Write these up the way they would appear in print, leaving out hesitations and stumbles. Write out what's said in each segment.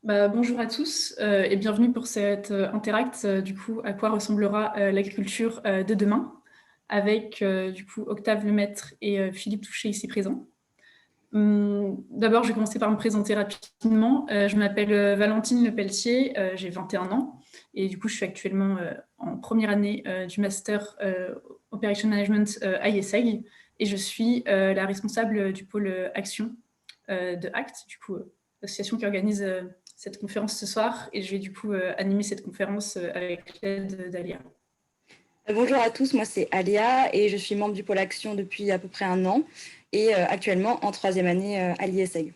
Bonjour à tous et bienvenue pour cet Interact, du coup, à quoi ressemblera l'agriculture de demain, avec du coup Octave Lemaître et Philippe Touché ici présents. D'abord, je vais commencer par me présenter rapidement. Je m'appelle Valentine Lepelletier, j'ai 21 ans et du coup, je suis actuellement en première année du Master Operation Management à IESEG et je suis la responsable du pôle action de ACT, du coup, l'association qui organise cette conférence ce soir, et je vais du coup animer cette conférence avec l'aide d'Alia. Bonjour à tous, moi c'est Alia et je suis membre du pôle action depuis à peu près un an et actuellement en troisième année à l'IESEG.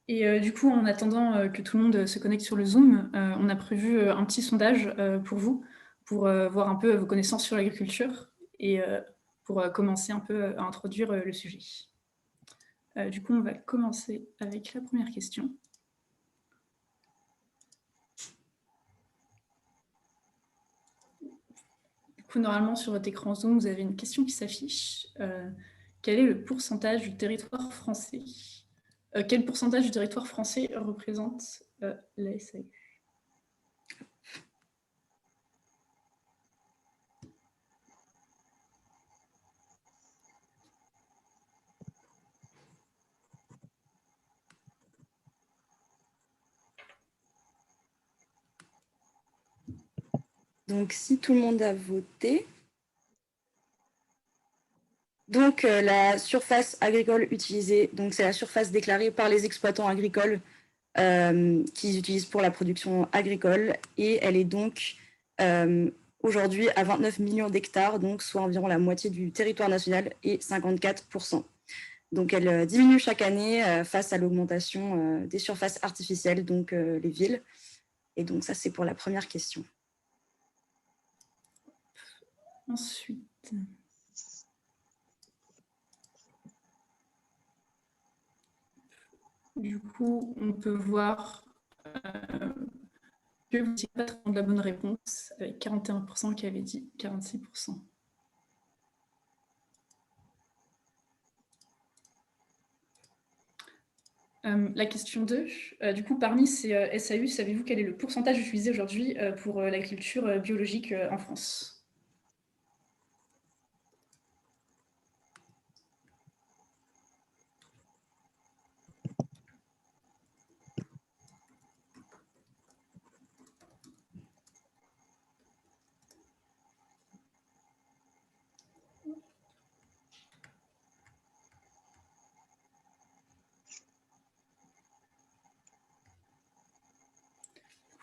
Et du coup, en attendant que tout le monde se connecte sur le Zoom, on a prévu un petit sondage pour vous, pour voir un peu vos connaissances sur l'agriculture et pour commencer un peu à introduire le sujet. Du coup, on va commencer avec la première question. Du coup, normalement, sur votre écran Zoom, vous avez une question qui s'affiche. Quel est le pourcentage du territoire français Quel pourcentage du territoire français représente la SAU? Donc si tout le monde a voté, donc la surface agricole utilisée, donc c'est la surface déclarée par les exploitants agricoles qu'ils utilisent pour la production agricole et elle est donc aujourd'hui à 29 millions d'hectares, donc soit environ la moitié du territoire national et 54%. Donc, elle diminue chaque année face à l'augmentation des surfaces artificielles, donc les villes. Et donc, ça, c'est pour la première question. Ensuite, du coup, on peut voir que vous n'étiez pas très loin de la bonne réponse, avec 41% qui avait dit 46%. La question 2, du coup, parmi ces SAU, savez-vous quel est le pourcentage utilisé aujourd'hui pour l'agriculture biologique en France?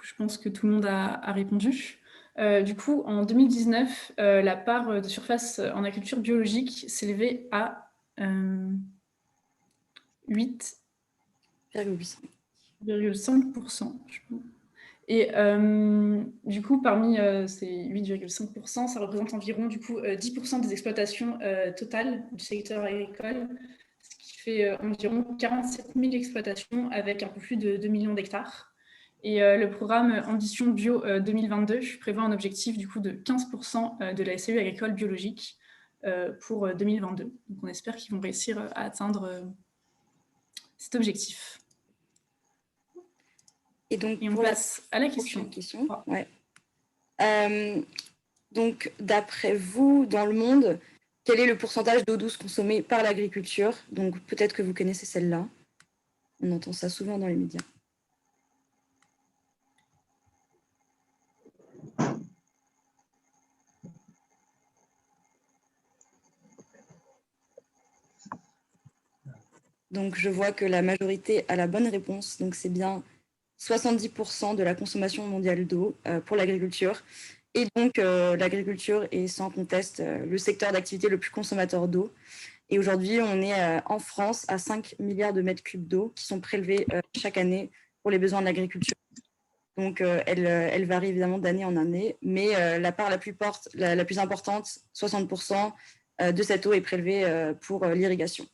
Je pense que tout le monde a répondu. Du coup, en 2019, la part de surface en agriculture biologique s'élevait à 8,5%. Et du coup, parmi ces 8,5%, ça représente environ du coup, 10% des exploitations totales du secteur agricole, ce qui fait environ 47 000 exploitations avec un peu plus de 2 millions d'hectares. Et le programme Ambition Bio 2022 prévoit un objectif du coup de 15% de la SAU agricole biologique pour 2022. Donc on espère qu'ils vont réussir à atteindre cet objectif. Et donc, on passe à la question. Ouais. Donc, d'après vous, dans le monde, quel est le pourcentage d'eau douce consommée par l'agriculture? Donc, peut-être que vous connaissez celle-là. On entend ça souvent dans les médias. Donc, je vois que la majorité a la bonne réponse. Donc, c'est bien 70% de la consommation mondiale d'eau pour l'agriculture. Et donc, l'agriculture est sans conteste le secteur d'activité le plus consommateur d'eau. Et aujourd'hui, on est en France à 5 milliards de mètres cubes d'eau qui sont prélevés chaque année pour les besoins de l'agriculture. Donc, elle varie évidemment d'année en année, mais la part la plus importante, 60% de cette eau est prélevée pour l'irrigation.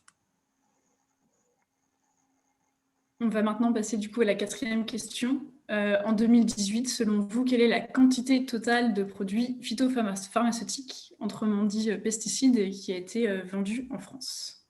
On va maintenant passer du coup à la quatrième question. En 2018, selon vous, quelle est la quantité totale de produits phytopharmaceutiques, autrement dit pesticides, qui a été vendue en France?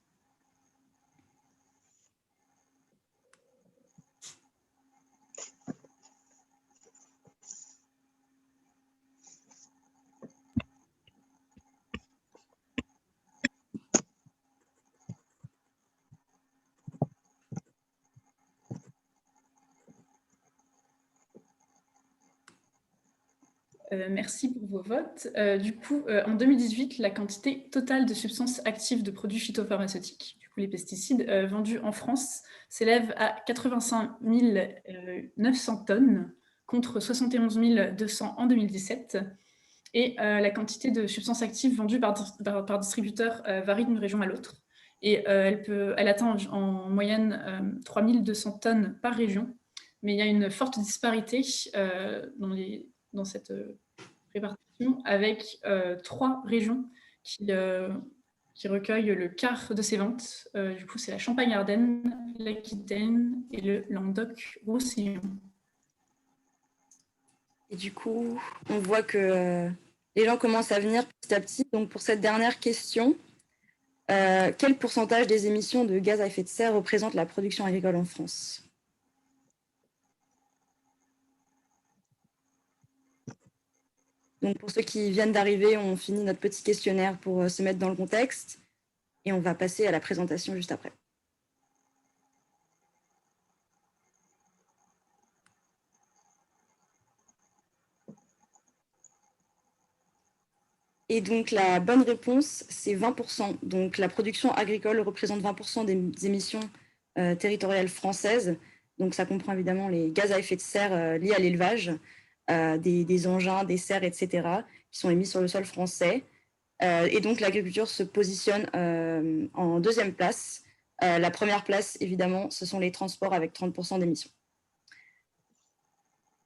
Merci pour vos votes. Du coup, en 2018, la quantité totale de substances actives de produits phytopharmaceutiques, du coup les pesticides, vendus en France s'élève à 85 900 tonnes contre 71 200 en 2017. Et la quantité de substances actives vendues par distributeur varie d'une région à l'autre. Et elle atteint en moyenne 3200 tonnes par région. Mais il y a une forte disparité dans cette répartition avec 3 régions qui recueillent le quart de ces ventes. Du coup, c'est la Champagne-Ardenne, l'Aquitaine et le Languedoc-Roussillon. Et du coup, on voit que les gens commencent à venir petit à petit. Donc, pour cette dernière question, quel pourcentage des émissions de gaz à effet de serre représente la production agricole en France? Donc, pour ceux qui viennent d'arriver, on finit notre petit questionnaire pour se mettre dans le contexte et on va passer à la présentation juste après. Et donc, la bonne réponse, c'est 20%. Donc, la production agricole représente 20% des émissions territoriales françaises. Donc, ça comprend évidemment les gaz à effet de serre liés à l'élevage, des engins, des serres, etc., qui sont émis sur le sol français. Et donc, l'agriculture se positionne en deuxième place. La première place, évidemment, ce sont les transports avec 30% d'émissions.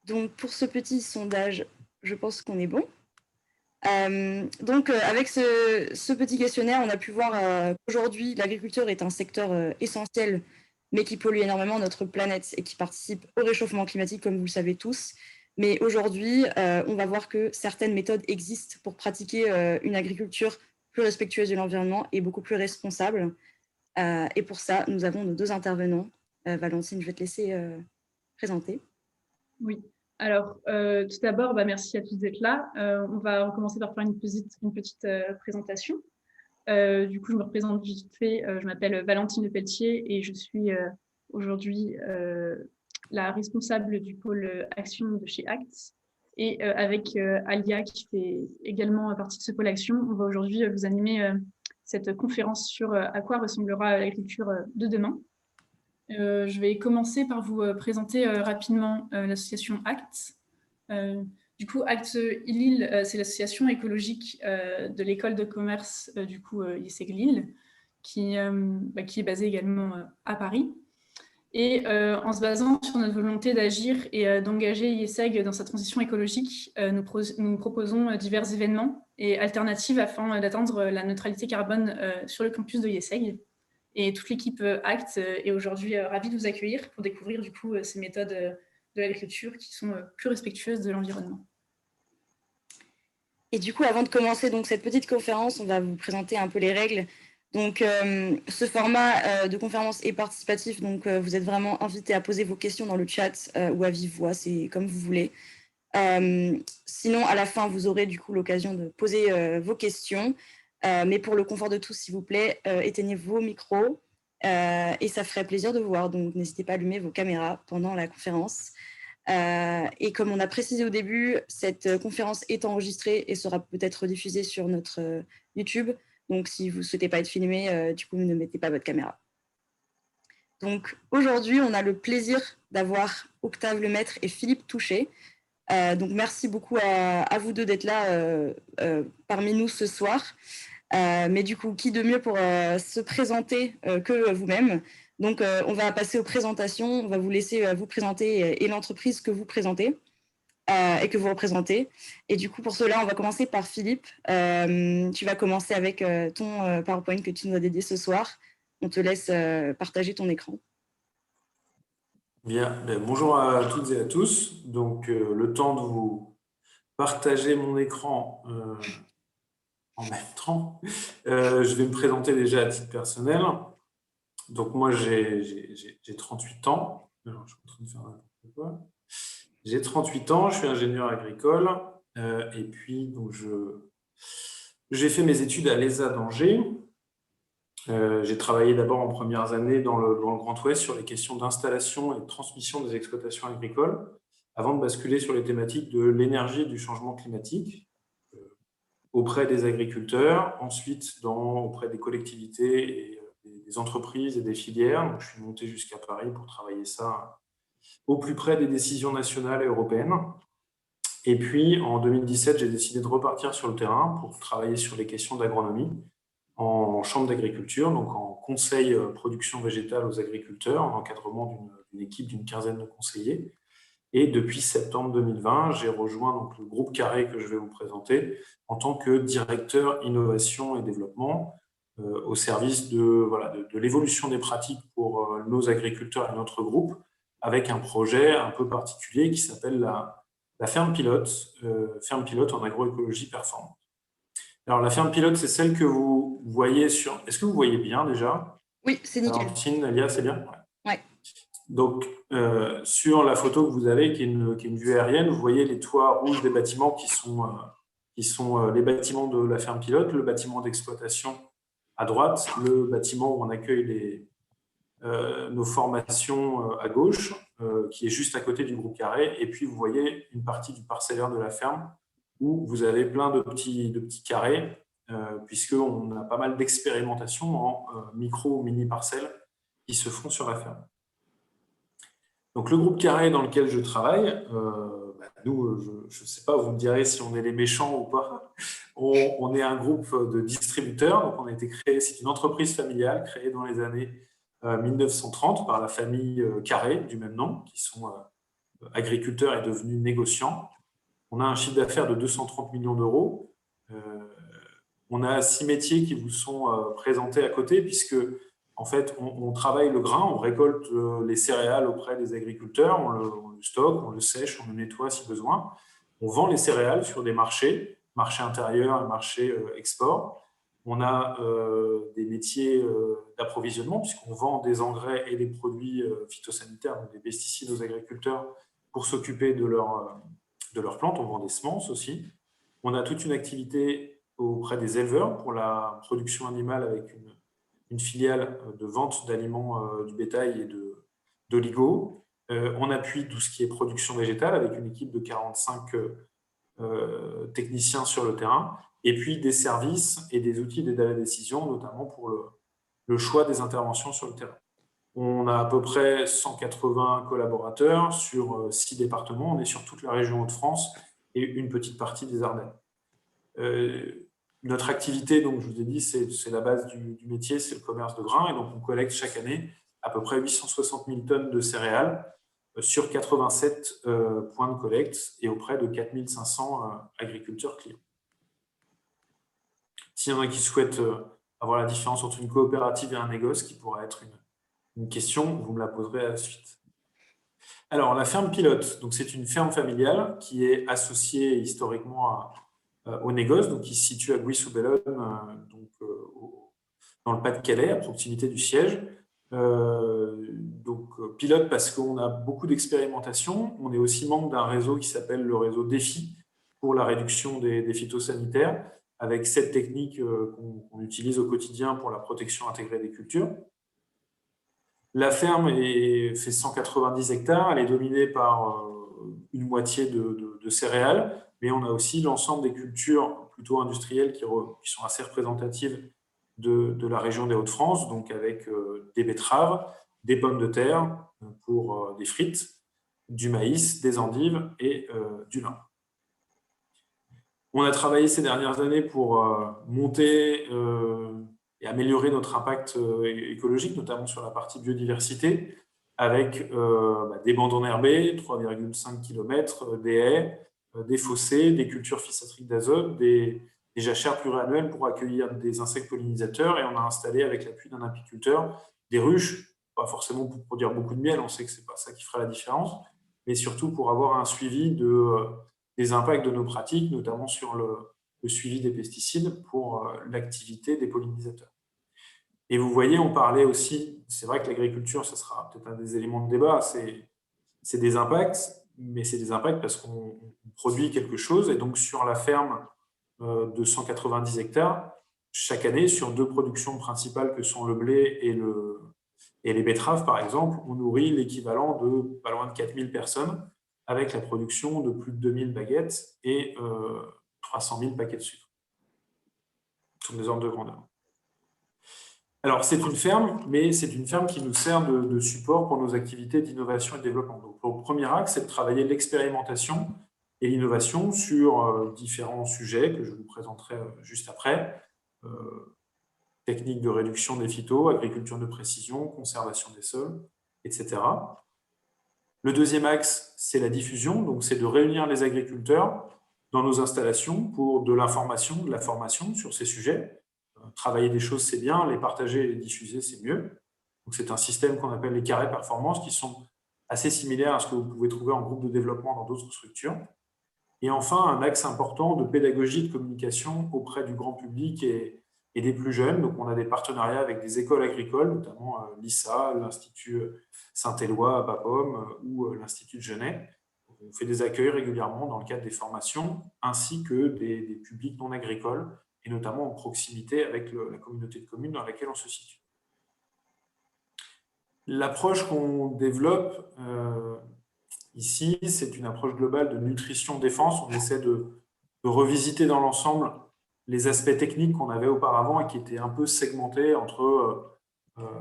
Donc, pour ce petit sondage, je pense qu'on est bon. Donc, avec ce petit questionnaire, on a pu voir qu'aujourd'hui, l'agriculture est un secteur essentiel, mais qui pollue énormément notre planète et qui participe au réchauffement climatique, comme vous le savez tous. Mais aujourd'hui, on va voir que certaines méthodes existent pour pratiquer une agriculture plus respectueuse de l'environnement et beaucoup plus responsable. Et pour ça, nous avons nos 2 intervenants. Valentine, je vais te laisser présenter. Oui. Alors, tout d'abord, merci à tous d'être là. On va recommencer par faire une petite présentation. Du coup, je me représente vite fait. Je m'appelle Valentine Lepelletier et je suis aujourd'hui la responsable du pôle action de chez ACT. Et avec Alia, qui fait également partie de ce pôle action, on va aujourd'hui vous animer cette conférence sur à quoi ressemblera l'agriculture de demain. Je vais commencer par vous présenter rapidement l'association ACT. Du coup, ACT Lille, c'est l'association écologique de l'école de commerce du coup IESEG Lille, qui est basée également à Paris. Et en se basant sur notre volonté d'agir et d'engager IESEG dans sa transition écologique, nous proposons divers événements et alternatives afin d'atteindre la neutralité carbone sur le campus de IESEG. Et toute l'équipe ACT est aujourd'hui ravie de vous accueillir pour découvrir du coup ces méthodes de l'agriculture qui sont plus respectueuses de l'environnement. Et du coup, avant de commencer donc, cette petite conférence, on va vous présenter un peu les règles. Donc, ce format de conférence est participatif, donc vous êtes vraiment invités à poser vos questions dans le chat ou à vive voix, c'est comme vous voulez. Sinon, à la fin, vous aurez du coup l'occasion de poser vos questions. Mais pour le confort de tous, s'il vous plaît, éteignez vos micros et ça ferait plaisir de vous voir. Donc, n'hésitez pas à allumer vos caméras pendant la conférence. Et comme on a précisé au début, cette conférence est enregistrée et sera peut-être diffusée sur notre YouTube. Donc, si vous ne souhaitez pas être filmé, du coup, ne mettez pas votre caméra. Donc, aujourd'hui, on a le plaisir d'avoir Octave Lemaître et Philippe Touchet. Donc, merci beaucoup à vous deux d'être là parmi nous ce soir. Mais du coup, qui de mieux pour se présenter que vous-même? Donc, on va passer aux présentations. On va vous laisser vous présenter et l'entreprise que vous présentez et que vous représentez. Et du coup, pour cela, on va commencer par Philippe. Tu vas commencer avec ton PowerPoint que tu nous as dédié ce soir. On te laisse partager ton écran. Bien, bonjour à toutes et à tous. Donc, le temps de vous partager mon écran en même temps, je vais me présenter déjà à titre personnel. Donc, moi, j'ai 38 ans. Alors, je suis en train de faire n'importe quoi. J'ai 38 ans, je suis ingénieur agricole. Et puis, donc, j'ai fait mes études à l'ESA d'Angers. J'ai travaillé d'abord en premières années dans le Grand Ouest sur les questions d'installation et de transmission des exploitations agricoles. avant de basculer sur les thématiques de l'énergie et du changement climatique auprès des agriculteurs, ensuite auprès des collectivités et des entreprises et des filières. Donc, je suis monté jusqu'à Paris pour travailler ça au plus près des décisions nationales et européennes. Et puis, en 2017, j'ai décidé de repartir sur le terrain pour travailler sur les questions d'agronomie en chambre d'agriculture, donc en conseil production végétale aux agriculteurs, en encadrement d'une équipe d'une quinzaine de conseillers. Et depuis septembre 2020, j'ai rejoint donc le groupe Carré que je vais vous présenter en tant que directeur innovation et développement au service de l'évolution des pratiques pour nos agriculteurs et notre groupe, avec un projet un peu particulier qui s'appelle la ferme pilote en agroécologie performante. Alors, la ferme pilote, c'est celle que vous voyez sur… Est-ce que vous voyez bien déjà? Oui, c'est nickel. Valentine, Alia, c'est bien? Ouais. Donc, sur la photo que vous avez, qui est une vue aérienne, vous voyez les toits rouges des bâtiments qui sont les bâtiments de la ferme pilote, le bâtiment d'exploitation à droite, le bâtiment où on accueille nos formations à gauche, qui est juste à côté du groupe Carré. Et puis, vous voyez une partie du parcellaire de la ferme où vous avez plein de petits carrés, puisqu'on a pas mal d'expérimentations en micro ou mini parcelles qui se font sur la ferme. Donc, le groupe Carré dans lequel je travaille, nous, je ne sais pas, vous me direz si on est les méchants ou pas. On est un groupe de distributeurs. Donc, on a été créé, c'est une entreprise familiale créée dans les années 1930 par la famille Carré du même nom, qui sont agriculteurs et devenus négociants. On a un chiffre d'affaires de 230 millions d'euros. On a 6 métiers qui vous sont présentés à côté, puisque en fait, on travaille le grain, on récolte les céréales auprès des agriculteurs, on le stocke, on le sèche, on le nettoie si besoin. On vend les céréales sur des marchés intérieurs et marchés export. On a des métiers d'approvisionnement, puisqu'on vend des engrais et des produits phytosanitaires, donc des pesticides aux agriculteurs pour s'occuper de leurs plantes. On vend des semences aussi. On a toute une activité auprès des éleveurs pour la production animale avec une filiale de vente d'aliments du bétail et d'oligo. On appuie tout ce qui est production végétale avec une équipe de 45 techniciens sur le terrain, et puis des services et des outils d'aide à la décision, notamment pour le choix des interventions sur le terrain. On a à peu près 180 collaborateurs sur 6 départements. On est sur toute la région Hauts-de-France et une petite partie des Ardennes. Notre activité, donc, je vous ai dit, c'est la base du métier, c'est le commerce de grains. Et donc, on collecte chaque année à peu près 860 000 tonnes de céréales sur 87 points de collecte et auprès de 4 500 agriculteurs clients. S'il y en a qui souhaitent avoir la différence entre une coopérative et un négoce, qui pourrait être une question, vous me la poserez à la suite. Alors, la ferme pilote, donc c'est une ferme familiale qui est associée historiquement au négoce, donc qui se situe à Gouy-sous-Bellone, dans le Pas-de-Calais, à proximité du siège. Pilote parce qu'on a beaucoup d'expérimentation. On est aussi membre d'un réseau qui s'appelle le réseau DEFI pour la réduction des phytosanitaires, avec 7 techniques qu'on utilise au quotidien pour la protection intégrée des cultures. La ferme fait 190 hectares, elle est dominée par une moitié de céréales, mais on a aussi l'ensemble des cultures plutôt industrielles qui sont assez représentatives de la région des Hauts-de-France, donc avec des betteraves, des pommes de terre pour des frites, du maïs, des endives et du lin. On a travaillé ces dernières années pour monter et améliorer notre impact écologique, notamment sur la partie biodiversité, avec des bandes enherbées, 3,5 km, des haies, des fossés, des cultures physatriques d'azote, des jachères pluriannuelles pour accueillir des insectes pollinisateurs, et on a installé, avec l'appui d'un apiculteur, des ruches, pas forcément pour produire beaucoup de miel, on sait que ce n'est pas ça qui fera la différence, mais surtout pour avoir un suivi des impacts de nos pratiques, notamment sur le suivi des pesticides pour l'activité des pollinisateurs. Et vous voyez, on parlait aussi, c'est vrai que l'agriculture, ça sera peut-être un des éléments de débat, c'est des impacts, mais c'est des impacts parce qu'on produit quelque chose, et donc sur la ferme de 190 hectares, chaque année, sur 2 productions principales que sont le blé et les betteraves, par exemple, on nourrit l'équivalent de pas loin de 4000 personnes avec la production de plus de 2000 baguettes et 300 000 paquets de sucre. Ce sont des ordres de grandeur. Alors, c'est une ferme, mais c'est une ferme qui nous sert de support pour nos activités d'innovation et de développement. Donc, le premier axe, c'est de travailler l'expérimentation et l'innovation sur différents sujets que je vous présenterai juste après. Techniques de réduction des phytos, agriculture de précision, conservation des sols, etc. Le deuxième axe, c'est la diffusion, donc c'est de réunir les agriculteurs dans nos installations pour de l'information, de la formation sur ces sujets. Travailler des choses, c'est bien, les partager et les diffuser, c'est mieux. Donc c'est un système qu'on appelle les carrés performance, qui sont assez similaires à ce que vous pouvez trouver en groupe de développement dans d'autres structures. Et enfin, un axe important de pédagogie, de communication auprès du grand public et des plus jeunes. Donc, on a des partenariats avec des écoles agricoles, notamment l'ISA, l'Institut Saint-Éloi à Bapaume ou l'Institut de Genève. On fait des accueils régulièrement dans le cadre des formations, ainsi que des publics non agricoles, et notamment en proximité avec la communauté de communes dans laquelle on se situe. L'approche qu'on développe ici, c'est une approche globale de nutrition-défense. On essaie de revisiter dans l'ensemble les aspects techniques qu'on avait auparavant et qui étaient un peu segmentés entre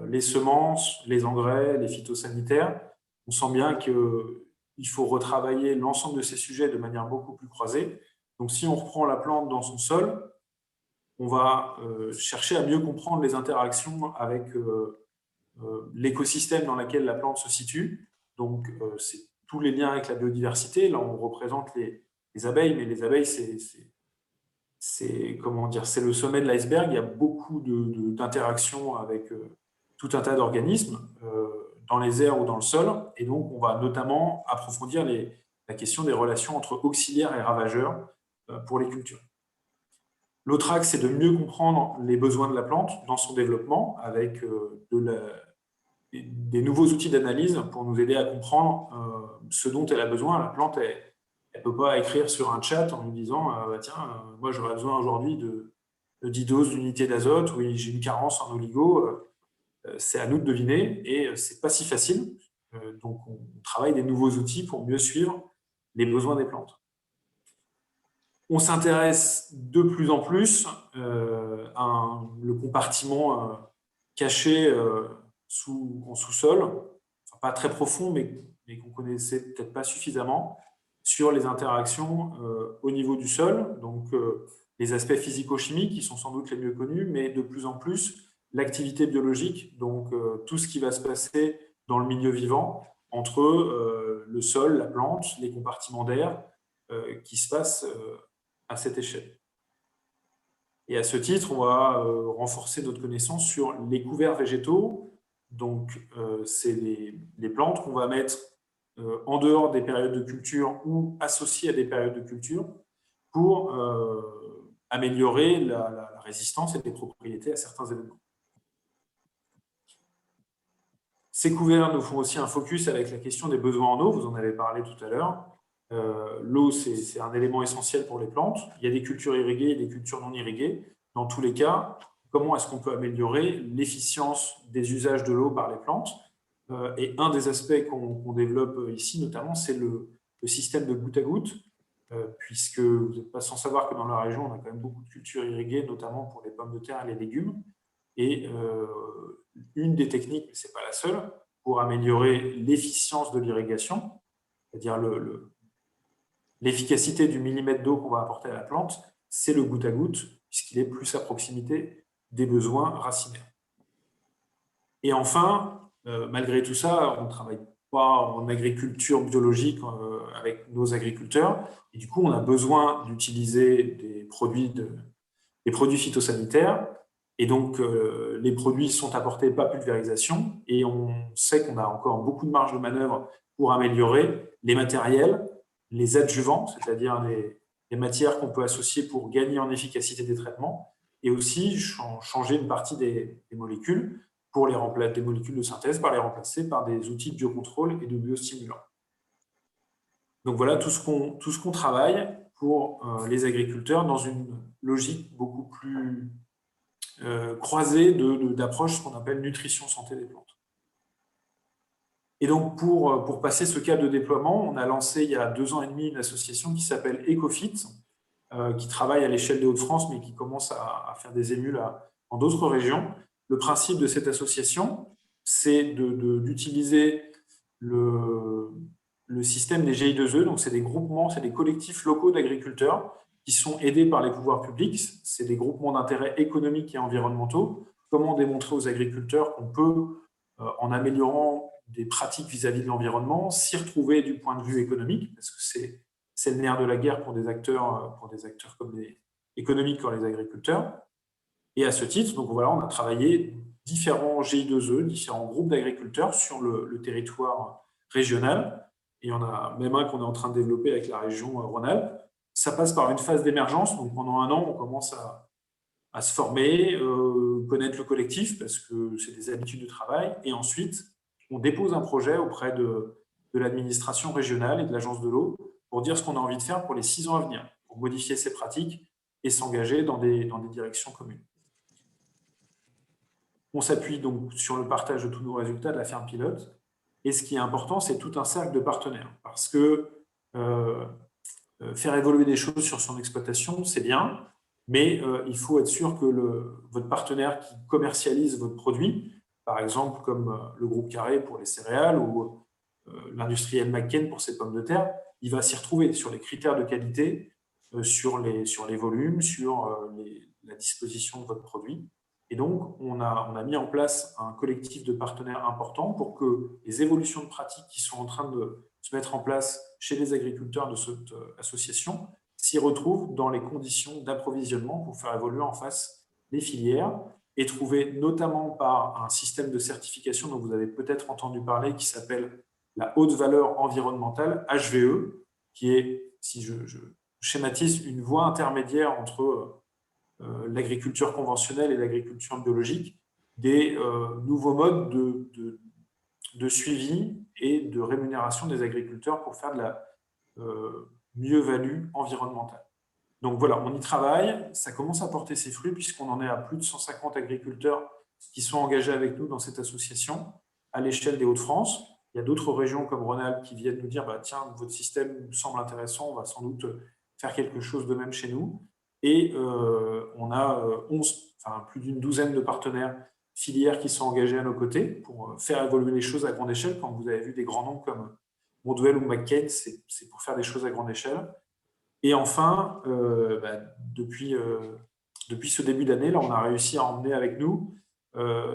les semences, les engrais, les phytosanitaires. On sent bien qu'il faut retravailler l'ensemble de ces sujets de manière beaucoup plus croisée. Donc, si on reprend la plante dans son sol, on va chercher à mieux comprendre les interactions avec l'écosystème dans lequel la plante se situe. Donc, c'est tous les liens avec la biodiversité. Là, on représente les abeilles, mais les abeilles, c'est comment dire, c'est le sommet de l'iceberg. Il y a beaucoup d'interactions avec tout un tas d'organismes dans les airs ou dans le sol. Et donc, on va notamment approfondir la question des relations entre auxiliaires et ravageurs pour les cultures. L'autre axe, c'est de mieux comprendre les besoins de la plante dans son développement avec des nouveaux outils d'analyse pour nous aider à comprendre ce dont elle a besoin. La plante, elle ne peut pas écrire sur un chat en nous disant tiens, moi j'aurais besoin aujourd'hui de 10 doses d'unité d'azote, oui, j'ai une carence en oligo. C'est à nous de deviner et ce n'est pas si facile. Donc on travaille des nouveaux outils pour mieux suivre les besoins des plantes. On s'intéresse de plus en plus à le compartiment caché en sous-sol, enfin, pas très profond, mais qu'on ne connaissait peut-être pas suffisamment, sur les interactions au niveau du sol, donc les aspects physico-chimiques qui sont sans doute les mieux connus, mais de plus en plus l'activité biologique, donc tout ce qui va se passer dans le milieu vivant, entre le sol, la plante, les compartiments d'air qui se passent à cette échelle. Et à ce titre, on va renforcer notre connaissance sur les couverts végétaux. Donc, c'est les plantes qu'on va mettre en dehors des périodes de culture ou associées à des périodes de culture pour améliorer la résistance et les propriétés à certains éléments. Ces couverts nous font aussi un focus avec la question des besoins en eau, vous en avez parlé tout à l'heure. L'eau, c'est un élément essentiel pour les plantes. Il y a des cultures irriguées et des cultures non irriguées. Dans tous les cas, comment est-ce qu'on peut améliorer l'efficience des usages de l'eau par les plantes? Et un des aspects qu'on développe ici, notamment, c'est le système de goutte à goutte, puisque vous n'êtes pas sans savoir que dans la région, on a quand même beaucoup de cultures irriguées, notamment pour les pommes de terre et les légumes. Et une des techniques, mais ce n'est pas la seule, pour améliorer l'efficience de l'irrigation, c'est-à-dire l'efficacité du millimètre d'eau qu'on va apporter à la plante, c'est le goutte à goutte, puisqu'il est plus à proximité des besoins racinaires. Et enfin, malgré tout ça, on ne travaille pas en agriculture biologique avec nos agriculteurs, et du coup, on a besoin d'utiliser des produits phytosanitaires, et donc les produits sont apportés par pulvérisation, et on sait qu'on a encore beaucoup de marge de manœuvre pour améliorer les matériels, les adjuvants, c'est-à-dire les matières qu'on peut associer pour gagner en efficacité des traitements, et aussi changer une partie des molécules pour les remplacer, des molécules de synthèse, par les remplacer par des outils de biocontrôle et de biostimulants. Donc voilà tout ce qu'on travaille pour les agriculteurs dans une logique beaucoup plus croisée d'approche qu'on appelle nutrition santé des plantes. Et donc, pour passer ce cap de déploiement, on a lancé il y a 2 ans et demi une association qui s'appelle EcoFit, qui travaille à l'échelle des Hauts-de-France, mais qui commence à faire des émules en d'autres régions. Le principe de cette association, c'est d'utiliser le système des GI2E, donc c'est des groupements, c'est des collectifs locaux d'agriculteurs qui sont aidés par les pouvoirs publics, c'est des groupements d'intérêt économiques et environnementaux. Comment démontrer aux agriculteurs qu'on peut, en améliorant des pratiques vis-à-vis de l'environnement, s'y retrouver du point de vue économique, parce que c'est le nerf de la guerre pour des acteurs comme économiques comme les agriculteurs. Et à ce titre, donc voilà, on a travaillé différents GI2E, différents groupes d'agriculteurs sur le territoire régional. Et on a même un qu'on est en train de développer avec la région Rhône-Alpes. Ça passe par une phase d'émergence. Donc pendant un an, on commence à se former, connaître le collectif parce que c'est des habitudes de travail. Et ensuite, on dépose un projet auprès de l'administration régionale et de l'agence de l'eau pour dire ce qu'on a envie de faire pour les 6 ans à venir, pour modifier ces pratiques et s'engager dans des directions communes. On s'appuie donc sur le partage de tous nos résultats de la ferme pilote. Et ce qui est important, c'est tout un cercle de partenaires. Parce que faire évoluer des choses sur son exploitation, c'est bien, mais il faut être sûr que votre partenaire qui commercialise votre produit, par exemple comme le groupe Carré pour les céréales ou l'industriel McCain pour ses pommes de terre, il va s'y retrouver sur les critères de qualité, sur les volumes, sur la disposition de votre produit. Et donc, on a mis en place un collectif de partenaires importants pour que les évolutions de pratiques qui sont en train de se mettre en place chez les agriculteurs de cette association s'y retrouvent dans les conditions d'approvisionnement pour faire évoluer en face les filières et trouver notamment par un système de certification dont vous avez peut-être entendu parler qui s'appelle la haute valeur environnementale, HVE, qui est, si je schématise, une voie intermédiaire entre l'agriculture conventionnelle et l'agriculture biologique, des nouveaux modes de suivi et de rémunération des agriculteurs pour faire de la mieux-value environnementale. Donc voilà, on y travaille, ça commence à porter ses fruits puisqu'on en est à plus de 150 agriculteurs qui sont engagés avec nous dans cette association à l'échelle des Hauts-de-France. Il y a d'autres régions comme Rhône-Alpes qui viennent nous dire tiens, votre système nous semble intéressant, on va sans doute faire quelque chose de même chez nous. Et on a plus d'une douzaine de partenaires filières qui sont engagés à nos côtés pour faire évoluer les choses à grande échelle. Quand vous avez vu des grands noms comme Mondwell ou McCain, c'est pour faire des choses à grande échelle. Et enfin, depuis ce début d'année, là, on a réussi à emmener avec nous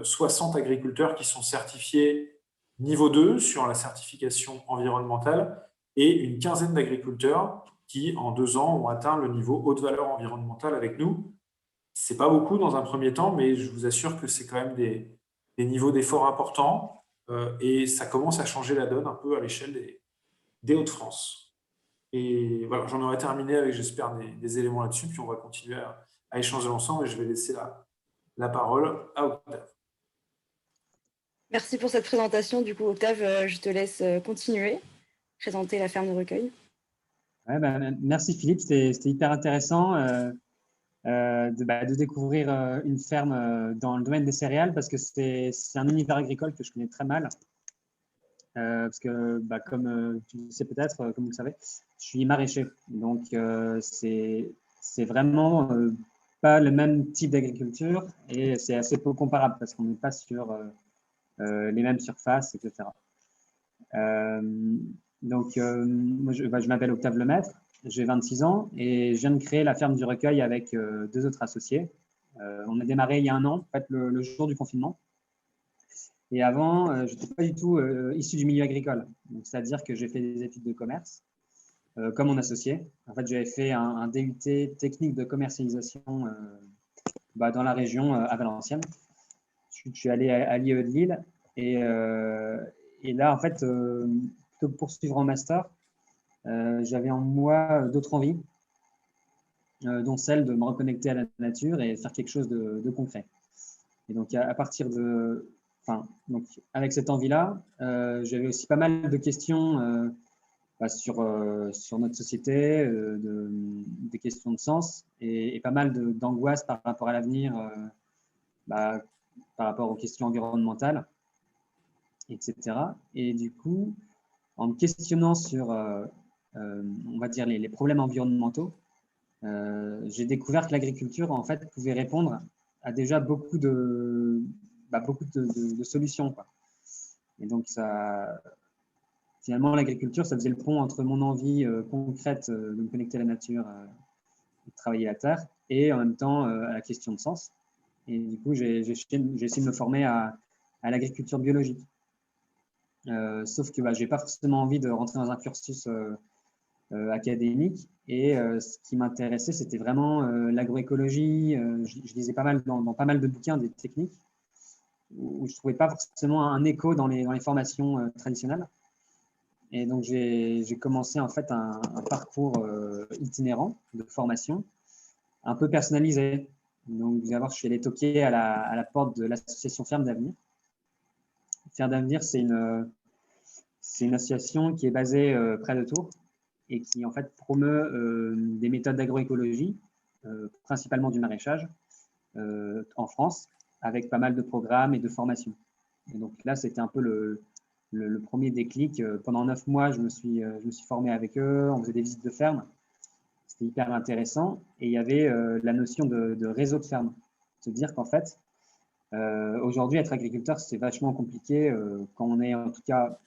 60 agriculteurs qui sont certifiés niveau 2 sur la certification environnementale et une quinzaine d'agriculteurs qui, en 2 ans, ont atteint le niveau haute valeur environnementale avec nous. Ce n'est pas beaucoup dans un premier temps, mais je vous assure que c'est quand même des niveaux d'effort importants et ça commence à changer la donne un peu à l'échelle des Hauts-de-France. Et voilà, j'en aurai terminé avec, j'espère, des éléments là-dessus, puis on va continuer à échanger ensemble et je vais laisser la parole à Octave. Merci pour cette présentation. Du coup, Octave, je te laisse continuer, présenter la ferme de recueil. Ouais, merci Philippe, c'était hyper intéressant de découvrir une ferme dans le domaine des céréales parce que c'est un univers agricole que je connais très mal. Parce que, comme tu le sais peut-être, comme vous le savez, je suis maraîcher. Donc, c'est vraiment pas le même type d'agriculture et c'est assez peu comparable parce qu'on n'est pas sur les mêmes surfaces, etc. Moi, je m'appelle Octave Lemaître, j'ai 26 ans et je viens de créer la ferme du Recueil avec 2 autres associés. On a démarré il y a un an, en fait, le jour du confinement. Et avant, je n'étais pas du tout issu du milieu agricole. C'est-à-dire que j'ai fait des études de commerce, comme mon associé. En fait, j'avais fait un DUT technique de commercialisation dans la région à Valenciennes. Je suis allé à l'IE de Lille. Et là, en fait, plutôt que poursuivre en master, j'avais en moi d'autres envies, dont celle de me reconnecter à la nature et faire quelque chose de concret. Et donc, à partir de... donc, avec cette envie-là, j'avais aussi pas mal de questions sur notre société, des questions de sens et pas mal d'angoisse par rapport à l'avenir, par rapport aux questions environnementales. etc. Et du coup, en me questionnant sur, on va dire, les problèmes environnementaux, j'ai découvert que l'agriculture, en fait, pouvait répondre à déjà beaucoup de solutions, quoi. Et donc, finalement, l'agriculture, ça faisait le pont entre mon envie concrète de me connecter à la nature et de travailler la terre, et en même temps à la question de sens. Et du coup, j'ai essayé de me former à l'agriculture biologique. Sauf que je n'ai pas forcément envie de rentrer dans un cursus académique. Et ce qui m'intéressait, c'était vraiment l'agroécologie. Je lisais pas mal dans pas mal de bouquins des techniques où je ne trouvais pas forcément un écho dans les formations traditionnelles. Et donc, j'ai commencé en fait un parcours itinérant de formation, un peu personnalisé. Donc, d'abord, je suis allé toquer à la porte de l'association Ferme d'Avenir. Ferme d'Avenir, c'est une association qui est basée près de Tours et qui en fait promeut des méthodes d'agroécologie, principalement du maraîchage, en France, avec pas mal de programmes et de formations. Et donc là, c'était un peu le premier déclic. Pendant 9 mois, je me suis formé avec eux, on faisait des visites de ferme. C'était hyper intéressant. Et il y avait la notion de réseau de ferme. Se dire qu'en fait, aujourd'hui, être agriculteur, c'est vachement compliqué quand on est en tout cas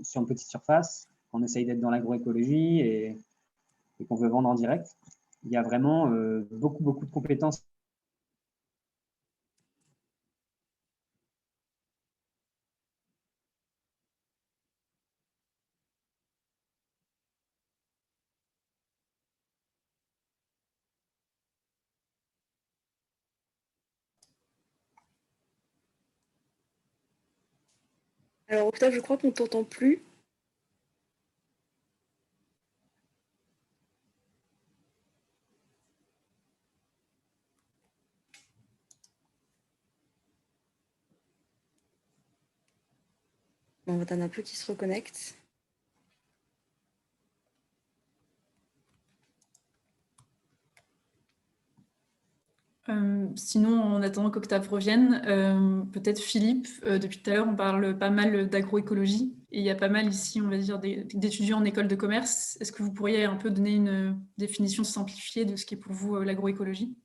sur une petite surface, qu'on essaye d'être dans l'agroécologie et qu'on veut vendre en direct. Il y a vraiment beaucoup de compétences. Alors, Octave, je crois qu'on ne t'entend plus. On va t'en un peu qui se reconnecte. Sinon, en attendant qu'Octave revienne, peut-être Philippe, depuis tout à l'heure, on parle pas mal d'agroécologie et il y a pas mal ici, on va dire, d'étudiants en école de commerce. Est-ce que vous pourriez un peu donner une définition simplifiée de ce qu'est pour vous l'agroécologie?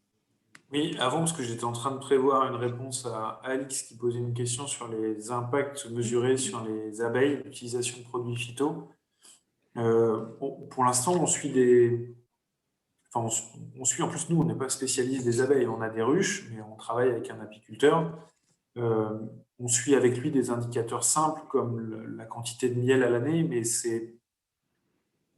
Oui, avant, parce que j'étais en train de prévoir une réponse à Alix qui posait une question sur les impacts mesurés sur les abeilles, l'utilisation de produits phyto. Pour l'instant, on suit on suit, en plus, nous, on n'est pas spécialiste des abeilles, on a des ruches, mais on travaille avec un apiculteur. On suit avec lui des indicateurs simples comme la quantité de miel à l'année, mais je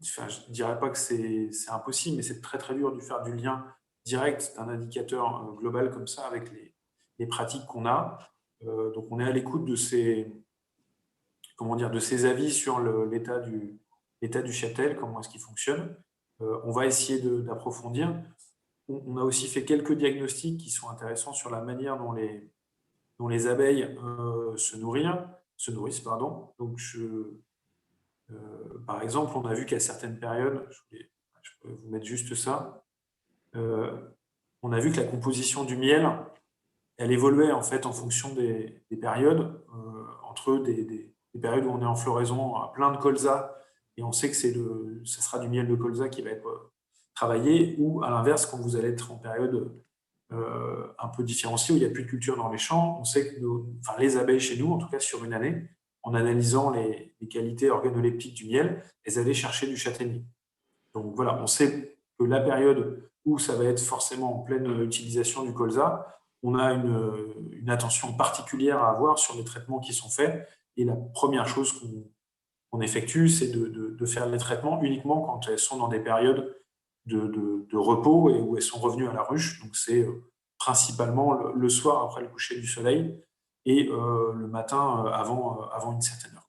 ne dirais pas que c'est impossible, mais c'est très très dur de faire du lien direct d'un indicateur global comme ça avec les pratiques qu'on a. Donc on est à l'écoute de ces avis sur l'état du cheptel, comment est-ce qu'il fonctionne. On va essayer d'approfondir. On a aussi fait quelques diagnostics qui sont intéressants sur la manière dont les abeilles se nourrissent. Pardon. Donc, par exemple, on a vu qu'à certaines périodes, je peux vous mettre juste ça, on a vu que la composition du miel, elle évoluait en fait en fonction des périodes, entre des périodes où on est en floraison à plein de colza, et on sait que ce sera du miel de colza qui va être travaillé, ou à l'inverse, quand vous allez être en période un peu différenciée, où il n'y a plus de culture dans les champs, on sait que les abeilles chez nous, en tout cas sur une année, en analysant les qualités organoleptiques du miel, elles allaient chercher du châtaignier. Donc voilà, on sait que la période où ça va être forcément en pleine utilisation du colza, on a une attention particulière à avoir sur les traitements qui sont faits. Et la première chose qu'on effectue, c'est de faire les traitements uniquement quand elles sont dans des périodes de repos et où elles sont revenues à la ruche. Donc c'est principalement le soir après le coucher du soleil et le matin avant une certaine heure.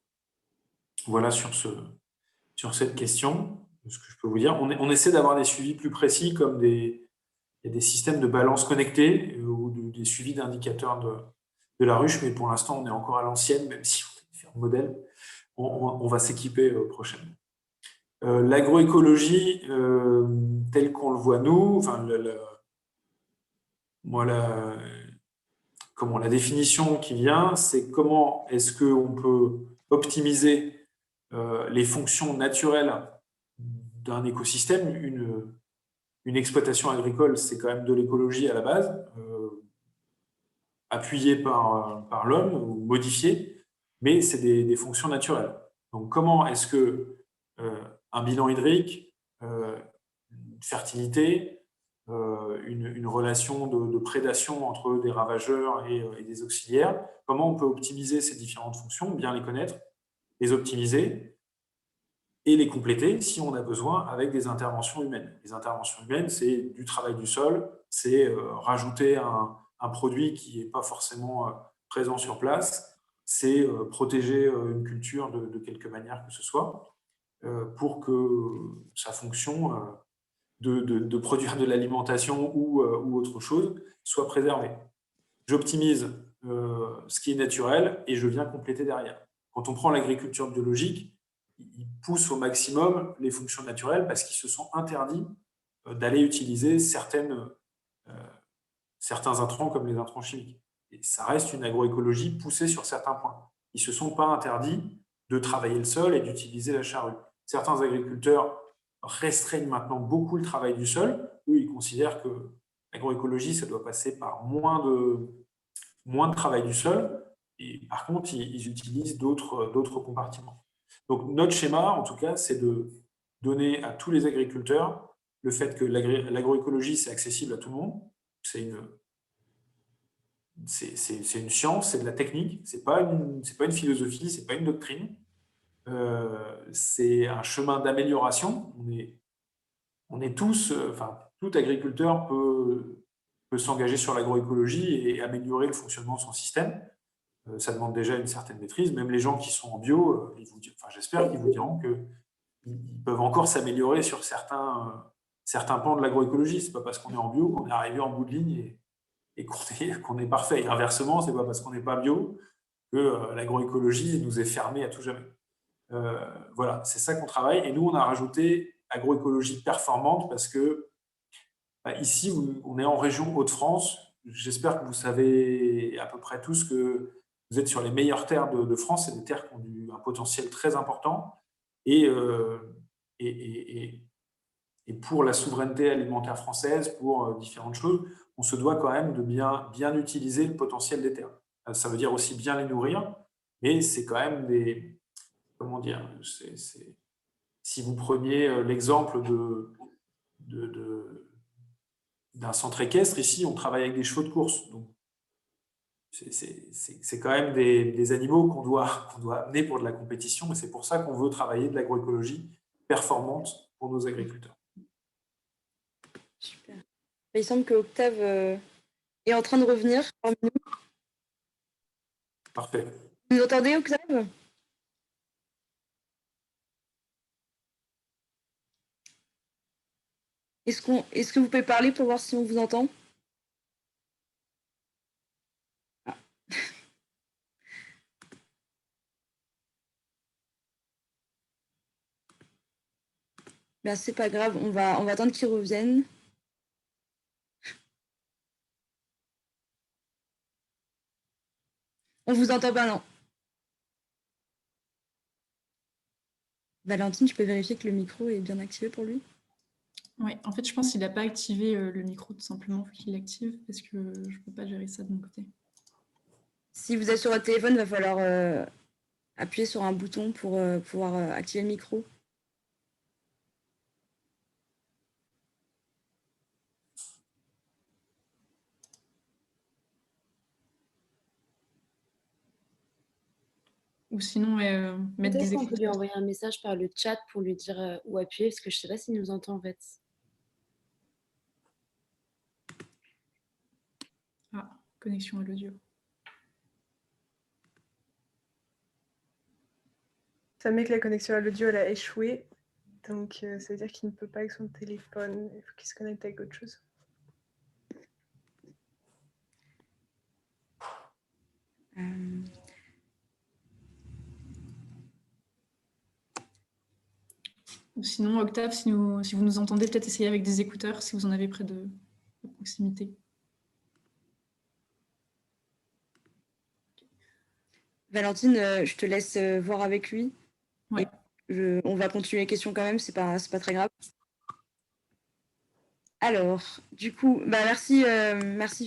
Voilà sur cette question, ce que je peux vous dire. On essaie d'avoir des suivis plus précis, comme il y a des systèmes de balance connectés ou des suivis d'indicateurs de la ruche, mais pour l'instant, on est encore à l'ancienne, même si on fait un modèle. On va s'équiper prochainement. L'agroécologie, telle qu'on le voit nous, la définition qui vient, c'est comment est-ce qu'on peut optimiser les fonctions naturelles d'un écosystème. Une exploitation agricole, c'est quand même de l'écologie à la base, appuyée par l'homme ou modifiée, mais c'est des fonctions naturelles. Donc, comment est-ce que un bilan hydrique, une fertilité, une relation de prédation entre des ravageurs et des auxiliaires, comment on peut optimiser ces différentes fonctions, bien les connaître, les optimiser et les compléter si on a besoin avec des interventions humaines. Les interventions humaines, c'est du travail du sol, c'est rajouter un produit qui n'est pas forcément présent sur place, c'est protéger une culture de quelque manière que ce soit, pour que sa fonction de produire de l'alimentation ou autre chose soit préservée. J'optimise ce qui est naturel et je viens compléter derrière. Quand on prend l'agriculture biologique, ils poussent au maximum les fonctions naturelles parce qu'ils se sont interdits d'aller utiliser certains intrants comme les intrants chimiques. Et ça reste une agroécologie poussée sur certains points. Ils ne se sont pas interdits de travailler le sol et d'utiliser la charrue. Certains agriculteurs restreignent maintenant beaucoup le travail du sol. Eux, ils considèrent que l'agroécologie, ça doit passer par moins de travail du sol. Et par contre, ils utilisent d'autres compartiments. Donc, notre schéma, en tout cas, c'est de donner à tous les agriculteurs le fait que l'agroécologie, c'est accessible à tout le monde. C'est une science, c'est de la technique, c'est pas une philosophie, c'est pas une doctrine. C'est un chemin d'amélioration. On est tous, tout agriculteur peut s'engager sur l'agroécologie et améliorer le fonctionnement de son système. Ça demande déjà une certaine maîtrise. Même les gens qui sont en bio, j'espère qu'ils vous diront qu'ils peuvent encore s'améliorer sur certains pans de l'agroécologie. Ce n'est pas parce qu'on est en bio qu'on est arrivé en bout de ligne et qu'on est parfait. Et inversement, ce n'est pas parce qu'on n'est pas bio que l'agroécologie nous est fermée à tout jamais. Voilà, c'est ça qu'on travaille. Et nous, on a rajouté agroécologie performante parce que ici, on est en région Hauts-de-France. J'espère que vous savez à peu près tous que vous êtes sur les meilleures terres de France. C'est des terres qui ont un potentiel très important. Et pour la souveraineté alimentaire française, pour différentes choses, on se doit quand même de bien utiliser le potentiel des terres. Ça veut dire aussi bien les nourrir, mais c'est quand même des... Comment dire, si vous preniez l'exemple d'un centre équestre, ici, on travaille avec des chevaux de course. Donc, c'est quand même des animaux qu'on doit amener pour de la compétition, et c'est pour ça qu'on veut travailler de l'agroécologie performante pour nos agriculteurs. Super. Il semble que Octave est en train de revenir parmi nous. Parfait. Vous entendez, Octave ? Est-ce que vous pouvez parler pour voir si on vous entend ? Ah. Ben, c'est pas grave, on va attendre qu'ils reviennent. On vous entend pas, non. Valentine, tu peux vérifier que le micro est bien activé pour lui ? Oui, en fait, je pense qu'il n'a pas activé le micro tout simplement, il faut qu'il l'active parce que je ne peux pas gérer ça de mon côté. Si vous êtes sur votre téléphone, il va falloir appuyer sur un bouton pour pouvoir activer le micro. Ou sinon, mettre des Peut-être qu'on écouteurs. peut lui envoyer un message par le chat pour lui dire où appuyer, parce que je ne sais pas s'il nous entend en fait. Ah, connexion à l'audio. Ça met que la connexion à l'audio elle a échoué. Donc ça veut dire qu'il ne peut pas avec son téléphone. Il faut qu'il se connecte avec autre chose. Ou sinon, Octave, si vous nous entendez, peut-être essayer avec des écouteurs si vous en avez près de proximité. Valentine, je te laisse voir avec lui. Ouais. Et on va continuer les questions quand même, c'est pas très grave. Alors, du coup, merci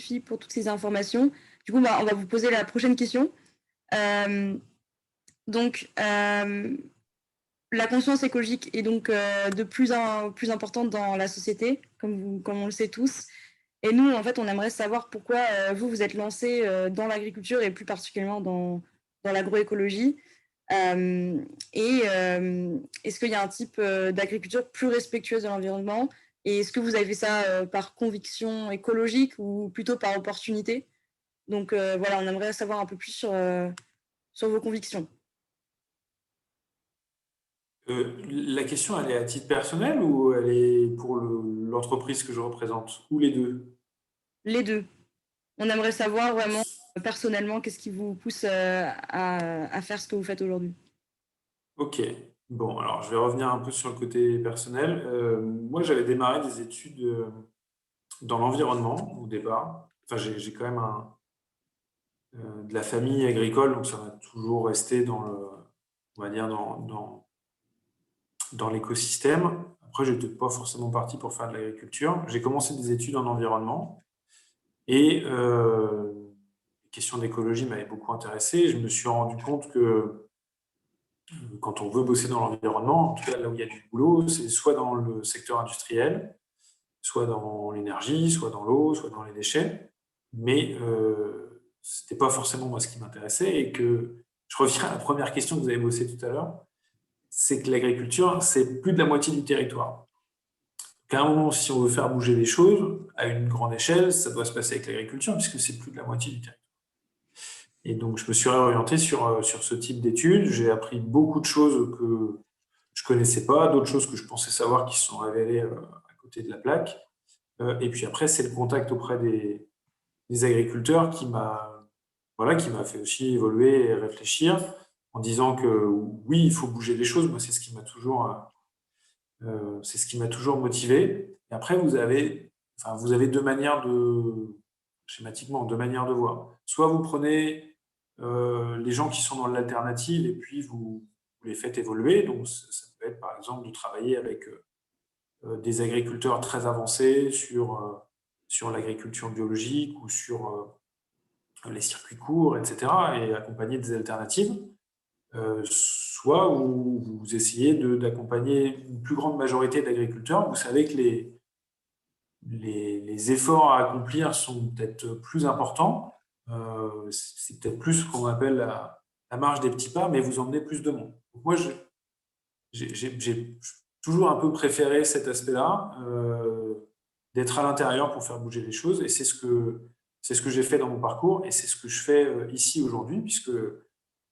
Philippe pour toutes ces informations. Du coup, on va vous poser la prochaine question. Donc, la conscience écologique est donc de plus importante dans la société, comme on le sait tous. Et nous, en fait, on aimerait savoir pourquoi vous êtes lancé dans l'agriculture et plus particulièrement dans l'agroécologie. Et est-ce qu'il y a un type d'agriculture plus respectueuse de l'environnement? Et est-ce que vous avez fait ça par conviction écologique ou plutôt par opportunité? Donc voilà, on aimerait savoir un peu plus sur vos convictions. La question, elle est à titre personnel ou elle est pour l'entreprise que je représente? Ou les deux? Les deux. On aimerait savoir vraiment personnellement qu'est-ce qui vous pousse à faire ce que vous faites aujourd'hui. Ok. Bon, alors je vais revenir un peu sur le côté personnel. Moi, j'avais démarré des études dans l'environnement au départ. Enfin, j'ai quand même de la famille agricole, donc ça m'a toujours resté on va dire dans l'écosystème. Après, je n'étais pas forcément parti pour faire de l'agriculture. J'ai commencé des études en environnement et les questions d'écologie m'avaient beaucoup intéressé. Je me suis rendu compte que quand on veut bosser dans l'environnement, en tout cas là où il y a du boulot, c'est soit dans le secteur industriel, soit dans l'énergie, soit dans l'eau, soit dans les déchets. Mais ce n'était pas forcément moi ce qui m'intéressait et que je reviens à la première question que vous avez bossé tout à l'heure, c'est que l'agriculture, c'est plus de la moitié du territoire. Qu'à un moment, si on veut faire bouger les choses à une grande échelle, ça doit se passer avec l'agriculture puisque c'est plus de la moitié du territoire. Et donc, je me suis réorienté sur ce type d'études. J'ai appris beaucoup de choses que je ne connaissais pas, d'autres choses que je pensais savoir qui se sont révélées à côté de la plaque. Et puis après, c'est le contact auprès des agriculteurs qui m'a fait aussi évoluer et réfléchir en disant que oui, il faut bouger les choses. Moi, c'est ce qui m'a toujours motivé. Et après, vous avez deux manières schématiquement, deux manières de voir. Soit vous prenez les gens qui sont dans l'alternative et puis vous les faites évoluer. Donc, ça peut être par exemple de travailler avec des agriculteurs très avancés sur l'agriculture biologique ou sur les circuits courts, etc., et accompagner des alternatives. Soit vous essayez d'accompagner une plus grande majorité d'agriculteurs. Vous savez que les efforts à accomplir sont peut-être plus importants. C'est peut-être plus ce qu'on appelle la marge des petits pas, mais vous emmenez plus de monde. Donc moi, j'ai toujours un peu préféré cet aspect-là, d'être à l'intérieur pour faire bouger les choses. Et c'est ce que j'ai fait dans mon parcours et c'est ce que je fais ici aujourd'hui, puisque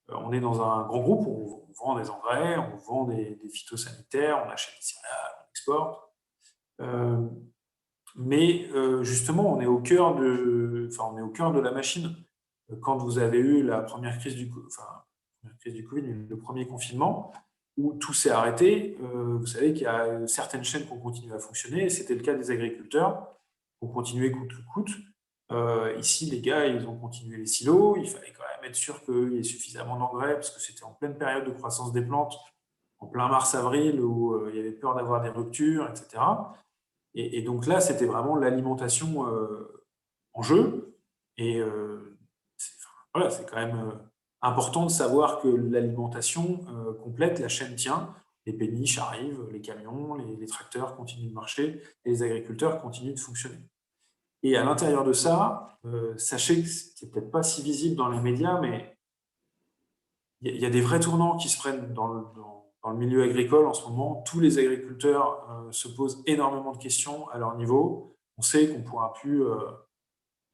on est dans un grand groupe, on vend des engrais, on vend des phytosanitaires, on achète des céréales, on exporte. Mais justement, on est au cœur de la machine. Quand vous avez eu la première crise du Covid, le premier confinement, où tout s'est arrêté, vous savez qu'il y a certaines chaînes qui ont continué à fonctionner, et c'était le cas des agriculteurs, qui ont continué coûte que coûte. Ici, les gars, ils ont continué les silos, il fallait quand même être sûr qu'il y ait suffisamment d'engrais, parce que c'était en pleine période de croissance des plantes, en plein mars-avril, où il y avait peur d'avoir des ruptures, etc. Et donc là, c'était vraiment l'alimentation en jeu. Et c'est quand même important de savoir que l'alimentation complète, la chaîne tient. Les péniches arrivent, les camions, les tracteurs continuent de marcher et les agriculteurs continuent de fonctionner. Et à l'intérieur de ça, sachez que ce n'est peut-être pas si visible dans les médias, mais il y a des vrais tournants qui se prennent dans le milieu agricole en ce moment. Tous les agriculteurs se posent énormément de questions à leur niveau. On sait qu'on ne pourra plus...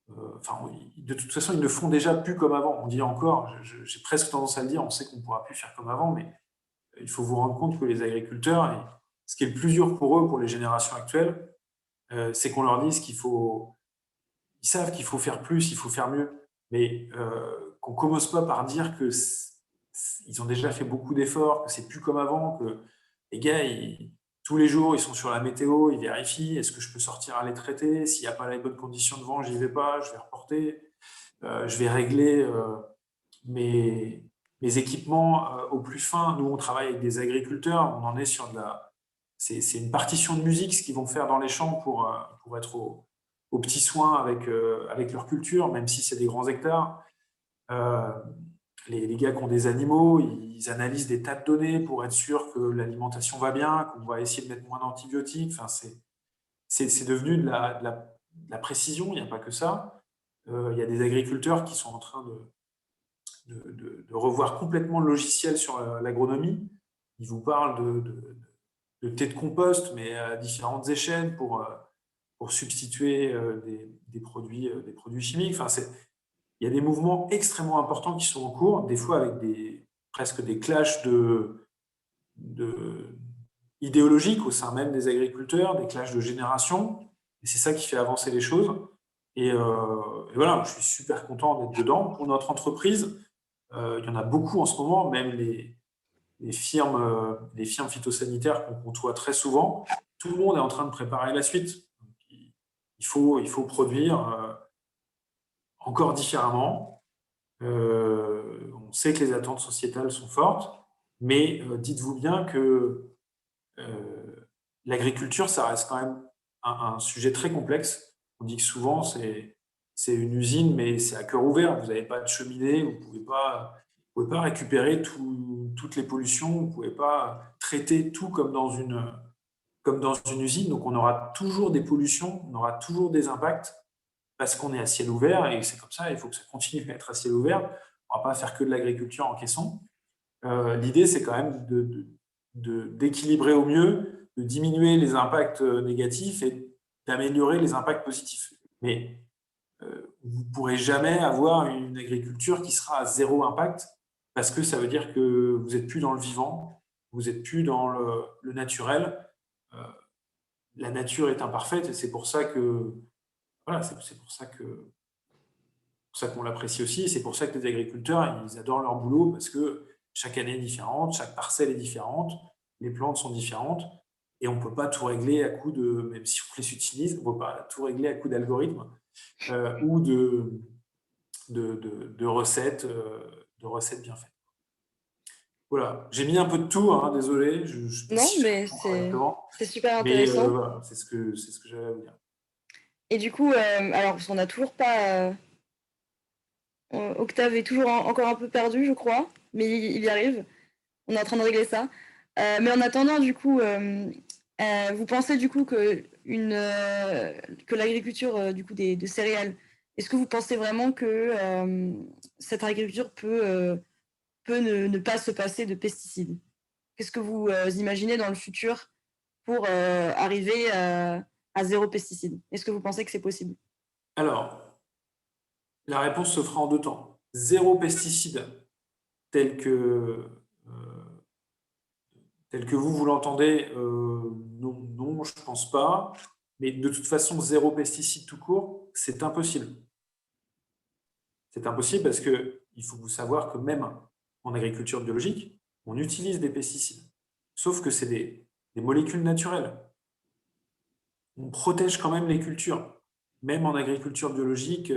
de toute façon, ils ne font déjà plus comme avant. On dit encore, j'ai presque tendance à le dire, on sait qu'on ne pourra plus faire comme avant, mais il faut vous rendre compte que les agriculteurs, et ce qui est le plus dur pour eux, pour les générations actuelles, c'est qu'on leur dise qu'il faut... Ils savent qu'il faut faire plus, il faut faire mieux, mais qu'on ne commence pas par dire que ils ont déjà fait beaucoup d'efforts, que c'est plus comme avant, que les gars, tous les jours, ils sont sur la météo, ils vérifient, est-ce que je peux sortir à les traiter? S'il n'y a pas les bonnes conditions de vent, j'y vais pas, je vais reporter, je vais régler les équipements au plus fin. Nous, on travaille avec des agriculteurs, on en est sur de la... C'est une partition de musique, ce qu'ils vont faire dans les champs pour être aux petits soins avec leur culture, même si c'est des grands hectares. Les gars qui ont des animaux, ils analysent des tas de données pour être sûr que l'alimentation va bien, qu'on va essayer de mettre moins d'antibiotiques. Enfin, c'est devenu de la précision, il n'y a pas que ça. Il y a des agriculteurs qui sont en train de revoir complètement le logiciel sur l'agronomie. Ils vous parlent de thé de compost, mais à différentes échelles pour substituer des produits chimiques. Enfin, il y a des mouvements extrêmement importants qui sont en cours, des fois avec presque des clashs idéologiques au sein même des agriculteurs, des clashs de génération. Et c'est ça qui fait avancer les choses. Et voilà, je suis super content d'être dedans. Pour notre entreprise, il y en a beaucoup en ce moment, même les firmes phytosanitaires qu'on côtoie très souvent. Tout le monde est en train de préparer la suite. Il faut produire encore différemment. On sait que les attentes sociétales sont fortes, mais dites-vous bien que l'agriculture, ça reste quand même un sujet très complexe. On dit que souvent, c'est une usine, mais c'est à cœur ouvert. Vous n'avez pas de cheminée, vous ne pouvez pas récupérer toutes les pollutions, vous ne pouvez pas traiter tout comme dans une usine. Donc, on aura toujours des pollutions, on aura toujours des impacts parce qu'on est à ciel ouvert et c'est comme ça, il faut que ça continue à être à ciel ouvert. On ne va pas faire que de l'agriculture en caisson. L'idée, c'est quand même d'équilibrer au mieux, de diminuer les impacts négatifs et d'améliorer les impacts positifs. Mais vous ne pourrez jamais avoir une agriculture qui sera à zéro impact parce que ça veut dire que vous n'êtes plus dans le vivant, vous n'êtes plus dans le naturel. La nature est imparfaite et c'est pour ça que voilà, c'est pour ça qu'on l'apprécie aussi. C'est pour ça que les agriculteurs, ils adorent leur boulot parce que chaque année est différente, chaque parcelle est différente, les plantes sont différentes et on ne peut pas tout régler à coup de, même si on les utilise, on ne peut pas tout régler à coup d'algorithmes ou de recettes bien faites. Voilà, j'ai mis un peu de tout, hein, désolé. Non, mais c'est super intéressant. Mais voilà, c'est ce que j'avais à vous dire. Et du coup, alors on n'a toujours pas... Octave est toujours encore un peu perdu, je crois, mais il y arrive. On est en train de régler ça. Mais en attendant, du coup, vous pensez du coup que l'agriculture du coup de céréales, est-ce que vous pensez vraiment que cette agriculture peut ne pas se passer de pesticides? Qu'est-ce que vous imaginez dans le futur pour arriver à zéro pesticide? Est-ce que vous pensez que c'est possible? Alors, la réponse se fera en deux temps. Zéro pesticide tel que vous l'entendez, non, je ne pense pas. Mais de toute façon, zéro pesticide tout court, c'est impossible. C'est impossible parce qu'il faut vous savoir que même en agriculture biologique, on utilise des pesticides. Sauf que c'est des molécules naturelles. On protège quand même les cultures. Même en agriculture biologique,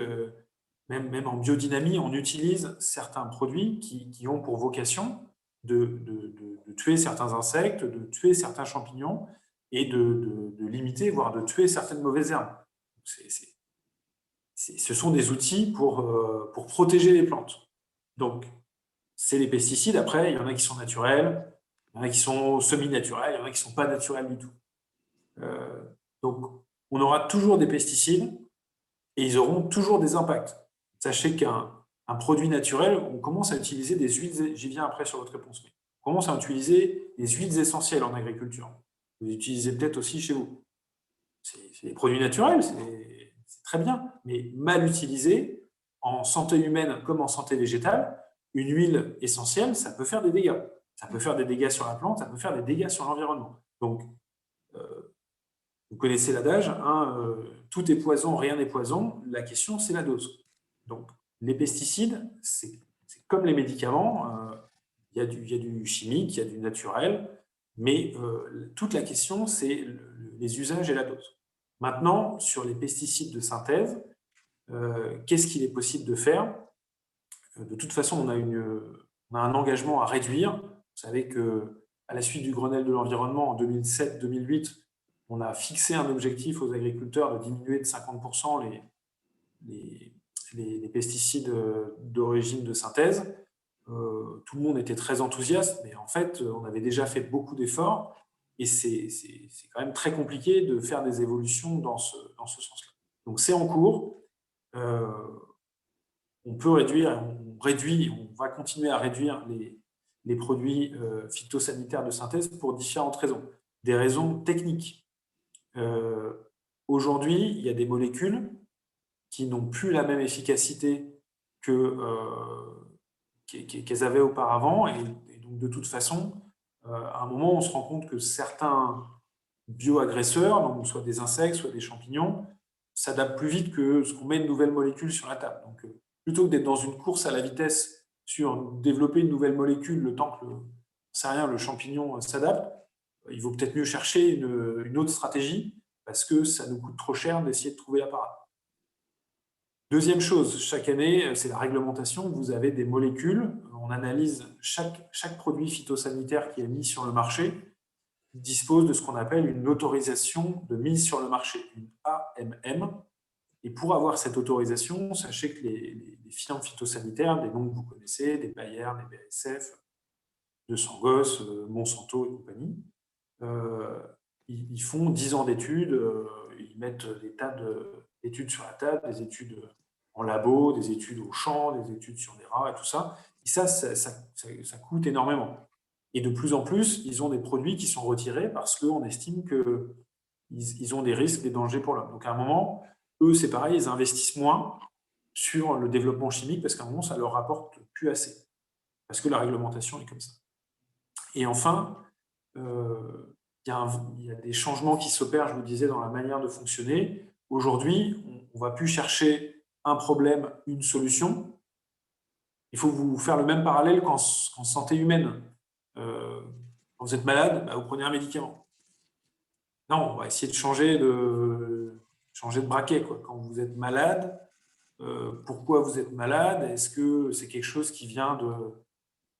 même en biodynamie, on utilise certains produits qui ont pour vocation de tuer certains insectes, de tuer certains champignons et de limiter, voire de tuer certaines mauvaises herbes. Ce sont des outils pour protéger les plantes. Donc, c'est les pesticides. Après, il y en a qui sont naturels, il y en a qui sont semi-naturels, il y en a qui ne sont pas naturels du tout. Donc, on aura toujours des pesticides et ils auront toujours des impacts. Sachez qu'un produit naturel, on commence à utiliser des huiles, j'y viens après sur votre réponse, mais on commence à utiliser des huiles essentielles en agriculture. Vous utilisez peut-être aussi chez vous. C'est des produits naturels, c'est très bien, mais mal utilisés, en santé humaine comme en santé végétale, une huile essentielle, ça peut faire des dégâts. Ça peut faire des dégâts sur la plante, ça peut faire des dégâts sur l'environnement. Donc, vous connaissez l'adage, hein, tout est poison, rien n'est poison. La question, c'est la dose. Donc, les pesticides, c'est comme les médicaments. Il y a du chimique, il y a du naturel, mais toute la question, c'est les usages et la dose. Maintenant, sur les pesticides de synthèse, qu'est-ce qu'il est possible de faire? De toute façon, on a on a un engagement à réduire. Vous savez qu'à la suite du Grenelle de l'environnement en 2007-2008, on a fixé un objectif aux agriculteurs de diminuer de 50% les pesticides d'origine de synthèse. Tout le monde était très enthousiaste, mais en fait, on avait déjà fait beaucoup d'efforts et c'est quand même très compliqué de faire des évolutions dans ce sens-là. Donc, c'est en cours. On peut réduire, on va continuer à réduire les produits phytosanitaires de synthèse pour différentes raisons. Des raisons techniques. Aujourd'hui, il y a des molécules qui n'ont plus la même efficacité qu'elles avaient auparavant. Et donc, de toute façon, à un moment, on se rend compte que certains bioagresseurs, donc soit des insectes, soit des champignons, s'adaptent plus vite que ce qu'on met de nouvelles molécules sur la table. Donc, plutôt que d'être dans une course à la vitesse sur développer une nouvelle molécule le temps que le champignon s'adapte, il vaut peut-être mieux chercher une autre stratégie parce que ça nous coûte trop cher d'essayer de trouver la parade. Deuxième chose, chaque année, c'est la réglementation. Vous avez des molécules. On analyse chaque produit phytosanitaire qui est mis sur le marché dispose de ce qu'on appelle une autorisation de mise sur le marché, une AMM. Et pour avoir cette autorisation, sachez que les firmes phytosanitaires, des noms que vous connaissez, des Bayer, des BASF, de Sangos, Monsanto et compagnie, ils font 10 ans d'études, ils mettent des tas d'études sur la table, des études en labo, des études au champ, des études sur des rats et tout ça. Et ça coûte énormément. Et de plus en plus, ils ont des produits qui sont retirés parce qu'on estime qu'ils ont des risques, des dangers pour l'homme. Donc à un moment, eux, c'est pareil, ils investissent moins sur le développement chimique parce qu'à un moment, ça ne leur rapporte plus assez. Parce que la réglementation est comme ça. Et enfin, il y a des changements qui s'opèrent, je vous disais, dans la manière de fonctionner. Aujourd'hui, on ne va plus chercher un problème, une solution. Il faut vous faire le même parallèle qu'en santé humaine. Quand vous êtes malade, vous prenez un médicament. Non, on va essayer de changer de braquet, quoi. Quand vous êtes malade, pourquoi vous êtes malade? Est-ce que c'est quelque chose qui vient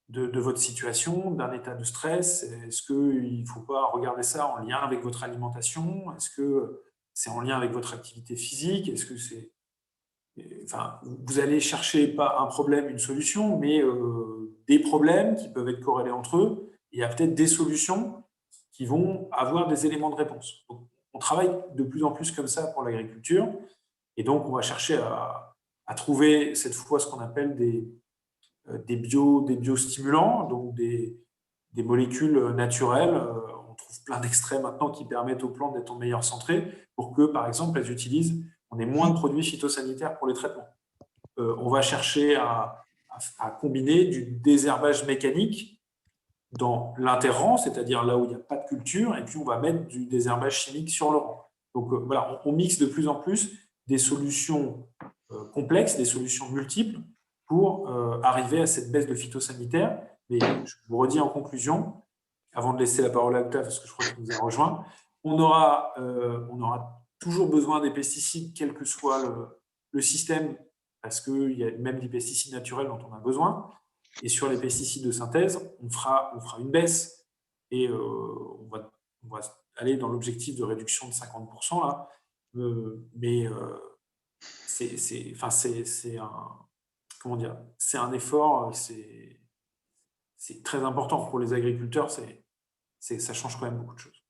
de votre situation, d'un état de stress? Est-ce qu'il ne faut pas regarder ça en lien avec votre alimentation? Est-ce que c'est en lien avec votre activité physique? Est-ce que c'est... Enfin, vous allez chercher pas un problème, une solution, mais des problèmes qui peuvent être corrélés entre eux. Il y a peut-être des solutions qui vont avoir des éléments de réponse. Donc, on travaille de plus en plus comme ça pour l'agriculture. Et donc, on va chercher à trouver cette fois ce qu'on appelle des biostimulants, donc des molécules naturelles. On trouve plein d'extraits maintenant qui permettent aux plantes d'être en meilleure santé pour que, par exemple, elles utilisent, on ait moins de produits phytosanitaires pour les traitements. On va chercher à combiner du désherbage mécanique dans l'interrang, c'est-à-dire là où il n'y a pas de culture, et puis on va mettre du désherbage chimique sur le rang. Donc voilà, on mixe de plus en plus des solutions complexes, des solutions multiples pour arriver à cette baisse de phytosanitaire. Mais je vous redis en conclusion, avant de laisser la parole à Octave, parce que je crois qu'il nous a rejoint, on aura toujours besoin des pesticides, quel que soit le système, parce qu'il y a même des pesticides naturels dont on a besoin. Et sur les pesticides de synthèse, on fera une baisse et on va aller dans l'objectif de réduction de 50% là. C'est un effort, c'est très important pour les agriculteurs, ça change quand même beaucoup de choses.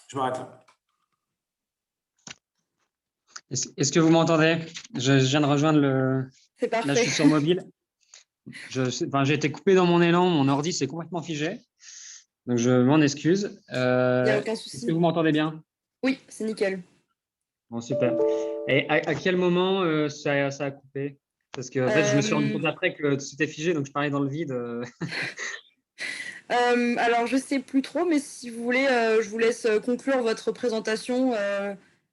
Je m'arrête là. Est-ce que vous m'entendez? Je viens de rejoindre le... C'est parfait. Là, je suis sur mobile. J'ai été coupé dans mon élan, mon ordi s'est complètement figé. Donc, je m'en excuse. Il n'y a aucun souci. Est-ce que vous m'entendez bien? Oui, c'est nickel. Bon, super. Et à quel moment ça a coupé? Parce que en fait, je me suis rendu compte après que c'était figé, donc je parlais dans le vide. Alors, je ne sais plus trop, mais si vous voulez, je vous laisse conclure votre présentation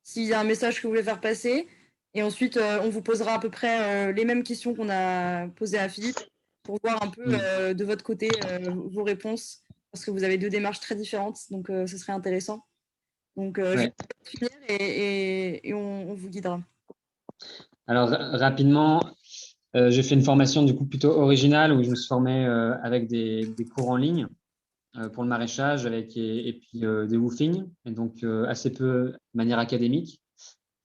s'il y a un message que vous voulez faire passer. Et ensuite, on vous posera à peu près les mêmes questions qu'on a posées à Philippe pour voir un peu de votre côté vos réponses, parce que vous avez deux démarches très différentes, donc ce serait intéressant. Donc, je vais finir et on vous guidera. Alors, rapidement, J'ai fait une formation du coup plutôt originale où je me suis formé avec des cours en ligne pour le maraîchage et puis des woofing, et donc assez peu de manière académique.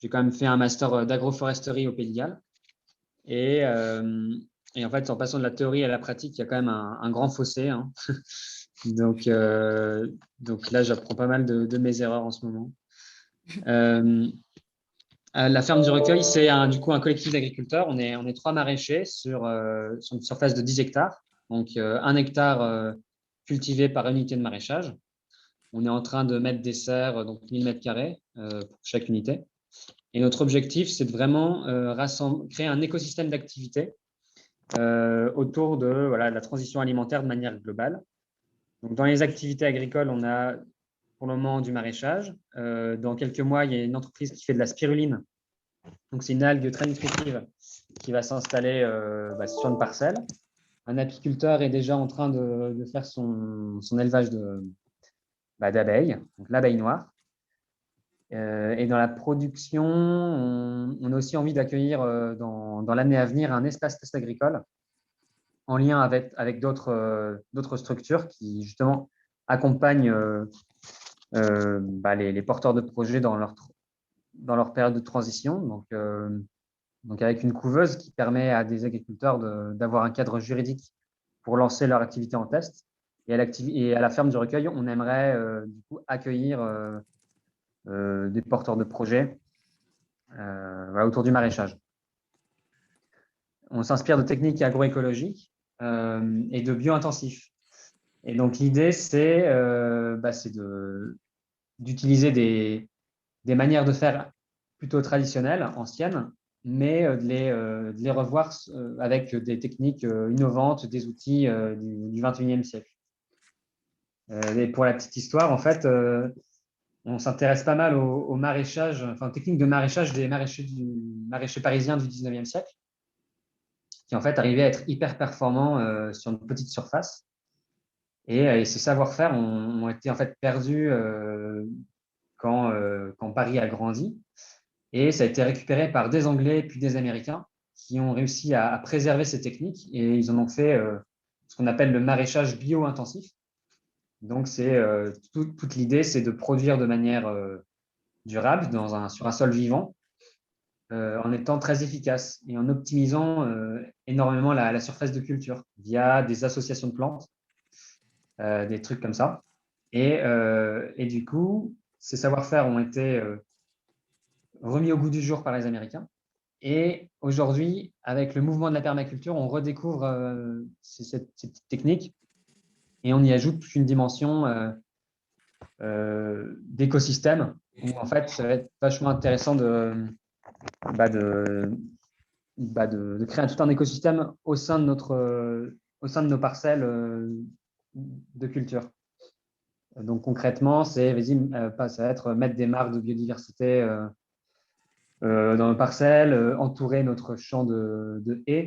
J'ai quand même fait un master d'agroforesterie au Pays de Galles. Et, euh, et en fait, en passant de la théorie à la pratique, il y a quand même un grand fossé, hein. Donc là, j'apprends pas mal de mes erreurs en ce moment. La ferme du Recueil, c'est du coup un collectif d'agriculteurs. On est 3 maraîchers sur une surface de 10 hectares. Donc 1 hectare cultivé par unité de maraîchage. On est en train de mettre des serres, donc 1000 mètres carrés pour chaque unité. Et notre objectif, c'est de vraiment créer un écosystème d'activités autour de la transition alimentaire de manière globale. Donc, dans les activités agricoles, on a pour le moment du maraîchage. Dans quelques mois, il y a une entreprise qui fait de la spiruline. Donc, c'est une algue très nutritive qui va s'installer sur une parcelle. Un apiculteur est déjà en train de faire son élevage d'abeilles, donc l'abeille noire. Et dans la production, on a aussi envie d'accueillir dans l'année à venir un espace test agricole en lien avec d'autres structures qui justement accompagnent les porteurs de projets dans leur période de transition. Donc avec une couveuse qui permet à des agriculteurs d'avoir un cadre juridique pour lancer leur activité en test. Et à la ferme du Recueil, on aimerait du coup accueillir des porteurs de projets autour du maraîchage. On s'inspire de techniques agroécologiques et de bio-intensifs. Et donc l'idée, c'est d'utiliser des manières de faire plutôt traditionnelles, anciennes, mais de les revoir avec des techniques innovantes, des outils du 21e siècle. Et pour la petite histoire, en fait, on s'intéresse pas mal au maraîchage, enfin, aux techniques de maraîchage des maraîchers parisiens du 19e siècle, qui en fait arrivaient à être hyper performants sur une petite surface. Et ces savoir-faire ont été en fait perdus quand Paris a grandi. Et ça a été récupéré par des Anglais puis des Américains qui ont réussi à préserver ces techniques et ils en ont fait ce qu'on appelle le maraîchage bio-intensif. Donc, toute l'idée, c'est de produire de manière durable sur un sol vivant en étant très efficace et en optimisant énormément la surface de culture via des associations de plantes, des trucs comme ça. Et du coup, ces savoir-faire ont été remis au goût du jour par les Américains. Et aujourd'hui, avec le mouvement de la permaculture, on redécouvre cette technique et on y ajoute toute une dimension d'écosystème où en fait, ça va être vachement intéressant de créer tout un écosystème au sein de nos parcelles de culture. Donc concrètement, ça va être mettre des marques de biodiversité dans nos parcelles, entourer notre champ de haies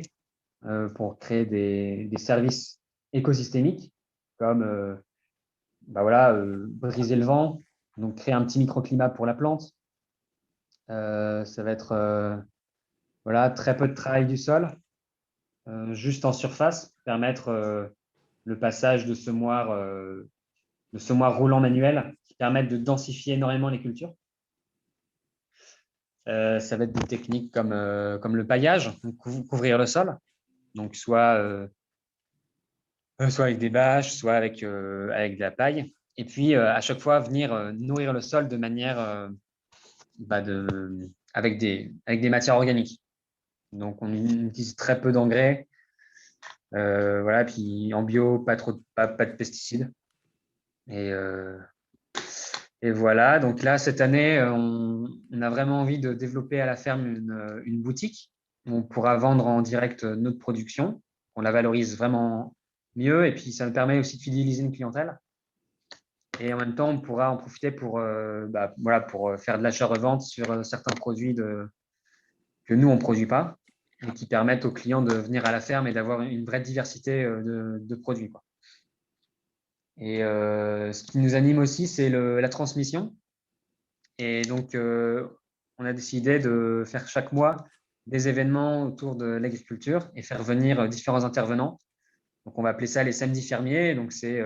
pour créer des services écosystémiques comme briser le vent, donc créer un petit microclimat pour la plante. Ça va être très peu de travail du sol, juste en surface, permettre le passage de semoirs roulants manuels qui permettent de densifier énormément les cultures. Ça va être des techniques comme le paillage, donc couvrir le sol, donc soit avec des bâches, soit avec de la paille. Et puis, à chaque fois, venir nourrir le sol de manière avec des matières organiques. Donc, on utilise très peu d'engrais. Puis en bio, pas de pesticides. Et voilà, donc là, cette année, on a vraiment envie de développer à la ferme une boutique où on pourra vendre en direct notre production. On la valorise vraiment mieux et puis ça nous permet aussi de fidéliser une clientèle. Et en même temps, on pourra en profiter pour faire de l'achat-revente sur certains produits que nous, on ne produit pas et qui permettent aux clients de venir à la ferme et d'avoir une vraie diversité de produits, quoi. Et ce qui nous anime aussi, c'est la transmission. Et donc, on a décidé de faire chaque mois des événements autour de l'agriculture et faire venir différents intervenants. Donc, on va appeler ça les samedis fermiers. Donc, c'est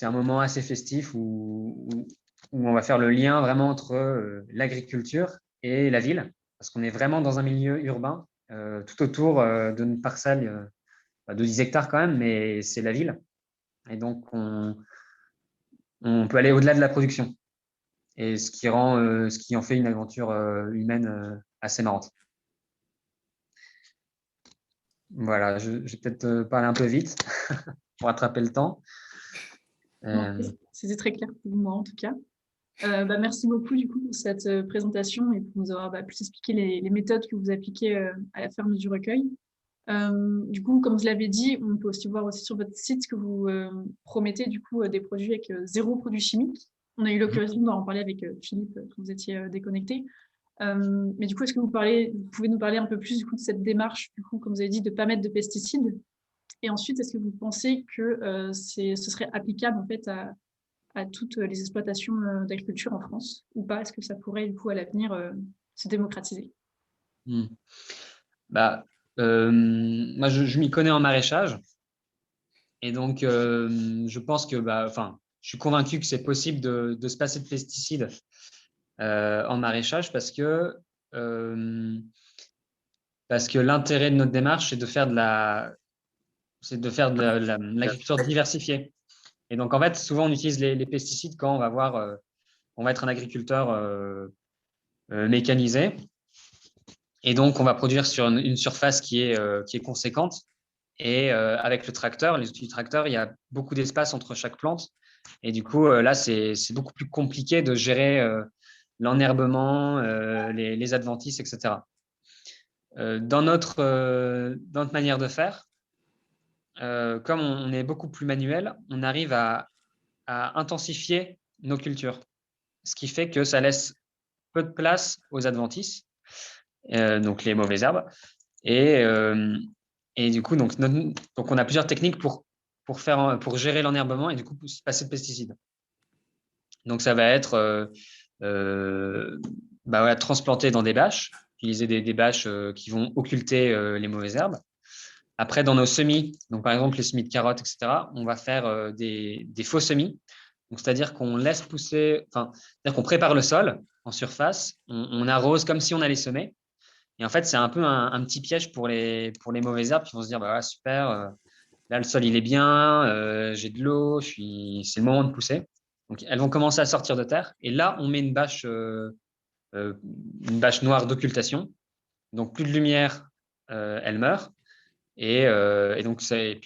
un moment assez festif où on va faire le lien vraiment entre l'agriculture et la ville, parce qu'on est vraiment dans un milieu urbain, tout autour d'une parcelle de 10 hectares quand même, mais c'est la ville. Et donc, on peut aller au-delà de la production, et ce qui en fait une aventure humaine assez marrante. Voilà, je vais peut-être parler un peu vite pour attraper le temps. Non, c'était très clair pour moi en tout cas. Merci beaucoup du coup pour cette présentation et pour nous avoir plus expliqué les méthodes que vous appliquez à la ferme du recueil. Du coup, comme je l'avais dit, on peut aussi voir aussi sur votre site que vous promettez du coup des produits avec zéro produit chimique. On a eu l'occasion d'en parler avec Philippe quand vous étiez déconnecté. Mais du coup, est-ce que vous pouvez nous parler un peu plus du coup de cette démarche, du coup, comme vous avez dit, de ne pas mettre de pesticides? Et ensuite, est-ce que vous pensez que ce serait applicable en fait à toutes les exploitations d'agriculture en France ou pas? Est-ce que ça pourrait du coup à l'avenir se démocratiser? Moi, je m'y connais en maraîchage. Et donc, je pense que, je suis convaincu que c'est possible de se passer de pesticides en maraîchage parce que l'intérêt de notre démarche, c'est de faire de l'agriculture diversifiée. Et donc, en fait, souvent, on utilise les pesticides quand on va être un agriculteur mécanisé. Et donc, on va produire sur une surface qui est conséquente. Et avec le tracteur, les outils du tracteur, il y a beaucoup d'espace entre chaque plante. Et du coup, là, c'est beaucoup plus compliqué de gérer l'enherbement, les adventices, etc. Dans notre manière de faire, comme on est beaucoup plus manuel, on arrive à intensifier nos cultures, ce qui fait que ça laisse peu de place aux adventices, donc les mauvaises herbes. Et du coup, donc on a plusieurs techniques pour gérer l'enherbement et du coup se passer de pesticides. Donc ça va être transplanter dans des bâches, utiliser des bâches qui vont occulter les mauvaises herbes. Après, dans nos semis, donc par exemple les semis de carottes, etc., on va faire des faux semis. Donc c'est-à-dire qu'on laisse pousser, c'est-à-dire qu'on prépare le sol en surface, on arrose comme si on allait semer. Et en fait, c'est un peu un petit piège pour les mauvaises herbes qui vont se dire super, là le sol il est bien, j'ai de l'eau, c'est le moment de pousser. Donc elles vont commencer à sortir de terre. Et là, on met une bâche noire d'occultation. Donc plus de lumière, elle meurt. Et donc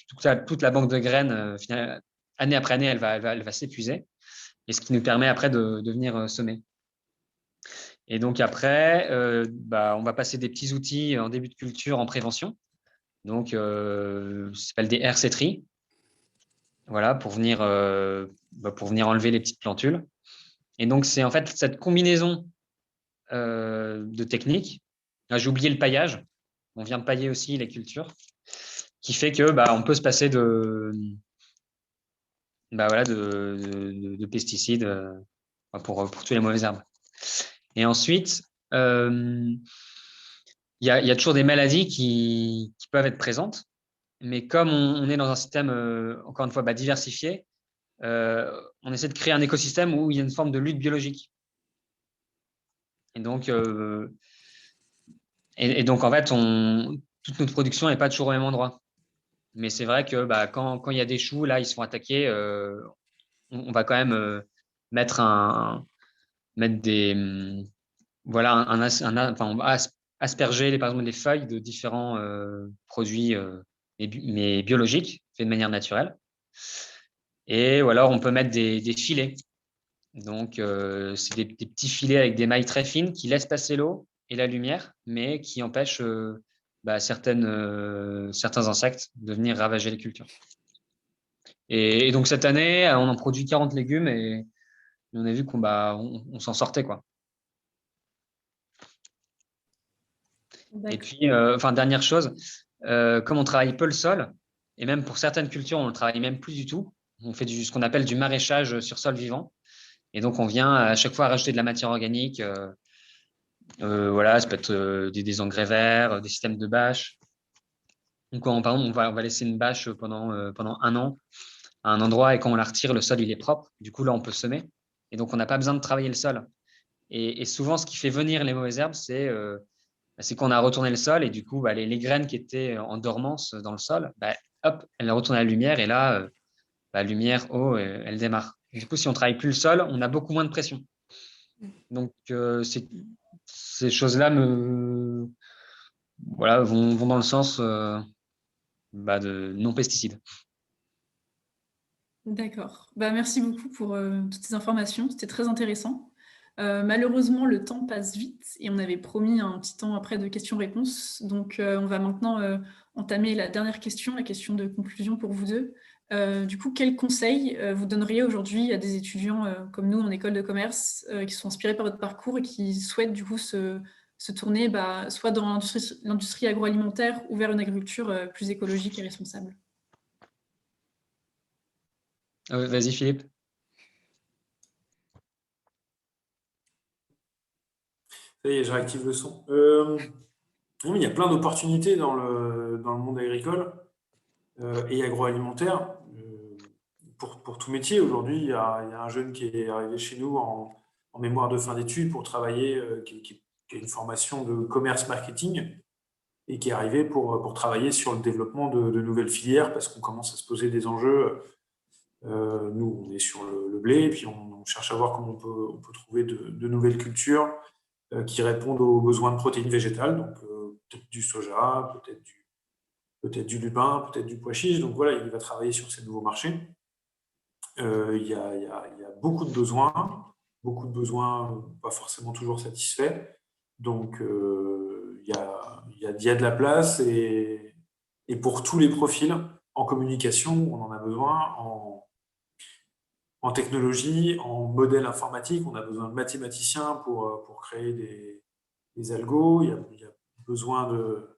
toute la banque de graines, finalement, année après année, elle va s'épuiser. Et ce qui nous permet après de venir semer. Et donc après, on va passer des petits outils en début de culture en prévention. Donc, ça s'appelle des RC-tri. Voilà, pour venir enlever les petites plantules. Et donc, c'est en fait cette combinaison de techniques. Là, j'ai oublié le paillage. On vient de pailler aussi les cultures, qui fait que on peut se passer de pesticides pour tous les mauvaises herbes. Et ensuite, il y a toujours des maladies qui peuvent être présentes, mais comme on est dans un système, encore une fois, diversifié, on essaie de créer un écosystème où il y a une forme de lutte biologique. Et donc, en fait, toute notre production n'est pas toujours au même endroit. Mais c'est vrai que quand il y a des choux, là, ils se font attaquer, on va quand même mettre des… Voilà, on va asperger par exemple les feuilles de différents produits mais biologiques, faits de manière naturelle. Et ou alors on peut mettre des filets. Donc c'est des petits filets avec des mailles très fines qui laissent passer l'eau et la lumière, mais qui empêchent certains insectes de venir ravager les cultures. Et donc cette année, on en produit 40 légumes et on a vu qu'on s'en sortait, quoi. Et puis, dernière chose, comme on travaille peu le sol, et même pour certaines cultures, on ne le travaille même plus du tout, on fait ce qu'on appelle du maraîchage sur sol vivant. Et donc, on vient à chaque fois rajouter de la matière organique Voilà, ça peut être des engrais verts, des systèmes de bâches. Donc, par exemple, on va laisser une bâche pendant 1 an à un endroit et quand on la retire, le sol il est propre. Du coup, là, on peut semer. Et donc, on n'a pas besoin de travailler le sol. Et souvent, ce qui fait venir les mauvaises herbes, c'est qu'on a retourné le sol et du coup, les graines qui étaient en dormance dans le sol, hop, elles retournent à la lumière et là, lumière, eau, elle démarre. Du coup, si on travaille plus le sol, on a beaucoup moins de pression. Donc, ces choses-là vont dans le sens de non-pesticides. D'accord. Merci beaucoup pour toutes ces informations. C'était très intéressant. Malheureusement, le temps passe vite et on avait promis un petit temps après de questions-réponses. Donc, on va maintenant entamer la dernière question, la question de conclusion pour vous deux. Du coup, quels conseils vous donneriez aujourd'hui à des étudiants comme nous en école de commerce qui sont inspirés par votre parcours et qui souhaitent du coup se tourner soit dans l'industrie agroalimentaire ou vers une agriculture plus écologique et responsable? Vas-y, Philippe. Ça y est, je réactive le son. Oui, il y a plein d'opportunités dans le monde agricole et agroalimentaire. Pour tout métier, aujourd'hui, il y a un jeune qui est arrivé chez nous en mémoire de fin d'études pour travailler, qui a une formation de commerce marketing et qui est arrivé pour travailler sur le développement de nouvelles filières parce qu'on commence à se poser des enjeux. Nous, on est sur le blé et puis on cherche à voir comment on peut trouver de nouvelles cultures qui répondent aux besoins de protéines végétales, donc peut-être du soja, peut-être du lupin, peut-être du pois chiche. Donc voilà, il va travailler sur ces nouveaux marchés. Il y a beaucoup de besoins pas forcément toujours satisfaits. Donc il y a de la place et pour tous les profils, en communication, on en a besoin, en technologie, en modèle informatique, on a besoin de mathématiciens pour créer des algos, il y a besoin de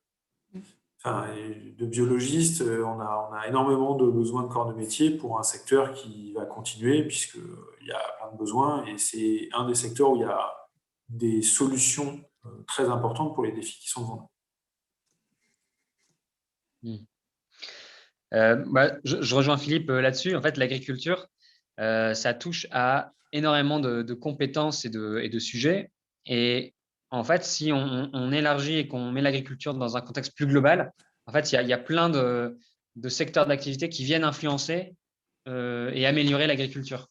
biologistes, on a énormément de besoins de corps de métier pour un secteur qui va continuer puisqu'il y a plein de besoins et c'est un des secteurs où il y a des solutions très importantes pour les défis qui sont devant nous. Je rejoins Philippe là-dessus. En fait, l'agriculture, ça touche à énormément de compétences et de sujets. Et en fait, si on élargit et qu'on met l'agriculture dans un contexte plus global, en fait, il y a plein de secteurs d'activité qui viennent influencer et améliorer l'agriculture.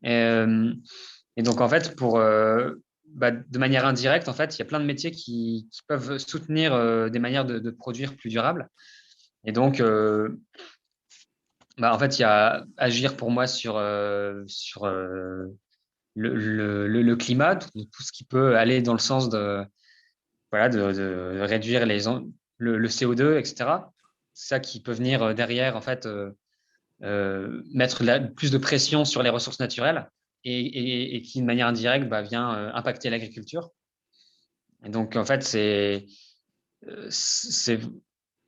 Et donc, en fait, de manière indirecte, en fait, il y a plein de métiers qui peuvent soutenir des manières de produire plus durables. Et donc, en fait, il y a agir pour moi sur le climat, tout ce qui peut aller dans le sens de réduire le CO2, etc. C'est ça qui peut venir derrière, en fait, mettre plus de pression sur les ressources naturelles et qui, de manière indirecte, vient impacter l'agriculture. Et donc, en fait,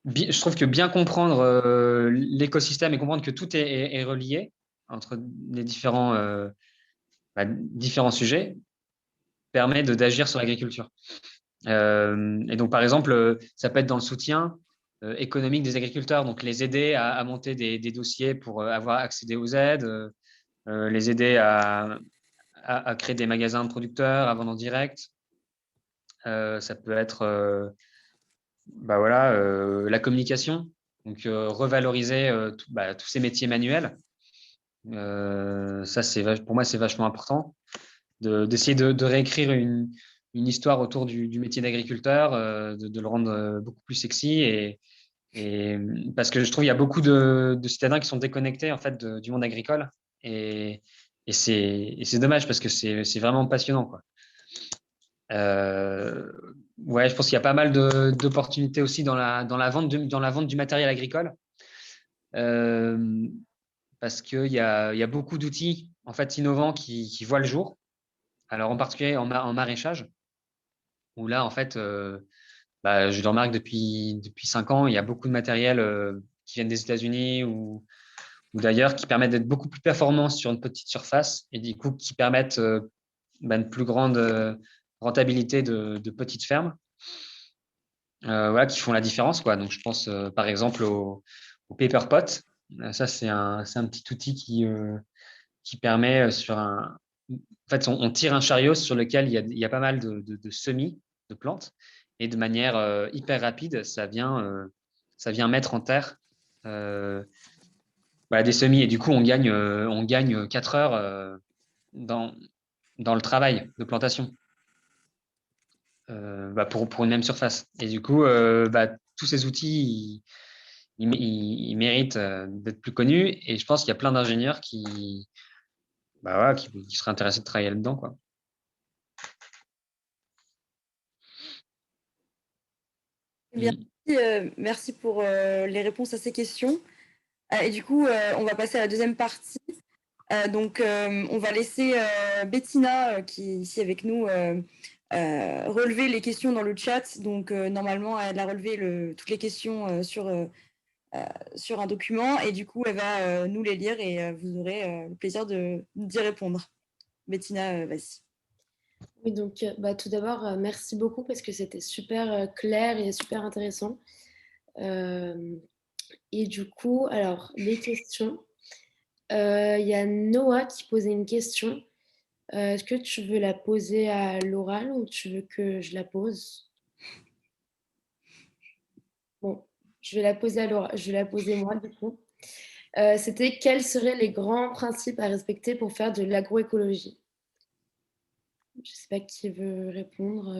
je trouve que bien comprendre l'écosystème et comprendre que tout est relié entre les différents sujets permet d'agir sur l'agriculture. Et donc, par exemple, ça peut être dans le soutien économique des agriculteurs, donc les aider à monter des dossiers pour avoir accédé aux aides, les aider à créer des magasins de producteurs, à vendre en direct. Ça peut être la communication, donc revaloriser tous ces métiers manuels. Ça, pour moi, c'est vachement important d'essayer de réécrire une histoire autour du métier d'agriculteur, de le rendre beaucoup plus sexy et parce que je trouve qu'il y a beaucoup de citadins qui sont déconnectés en fait du monde agricole et c'est dommage parce que c'est vraiment passionnant, quoi. Ouais, je pense qu'il y a pas mal d'opportunités aussi dans la vente du matériel agricole parce qu'il y a beaucoup d'outils en fait innovants qui voient le jour. Alors en particulier en maraîchage où là en fait je le remarque depuis 5 ans, il y a beaucoup de matériel qui viennent des États-Unis ou d'ailleurs qui permettent d'être beaucoup plus performants sur une petite surface et du coup qui permettent une plus grande rentabilité de petites fermes qui font la différence, quoi. Donc, je pense par exemple au Paper Pot. Ça, c'est un petit outil qui permet sur un… En fait, on tire un chariot sur lequel il y a pas mal de semis de plantes et de manière hyper rapide, ça vient mettre en terre des semis. Et du coup, on gagne 4 heures dans le travail de plantation pour une même surface. Et du coup, tous ces outils, ils méritent d'être plus connus. Et je pense qu'il y a plein d'ingénieurs qui seraient intéressés de travailler là-dedans, quoi. Eh bien, merci pour les réponses à ces questions. Et du coup, on va passer à la deuxième partie. Donc, on va laisser Bettina, qui est ici avec nous, relever les questions dans le chat. Donc, normalement, elle a relevé toutes les questions sur un document. Et du coup, elle va nous les lire et vous aurez le plaisir d'y répondre. Bettina, vas-y. Oui, donc tout d'abord, merci beaucoup parce que c'était super clair et super intéressant. Et du coup, alors, les questions. Il y a Noah qui posait une question. Est-ce que tu veux la poser à l'oral ou tu veux que je la pose? Bon, je vais la poser à l'oral. Je vais la poser moi, du coup. C'était quels seraient les grands principes à respecter pour faire de l'agroécologie? Je ne sais pas qui veut répondre.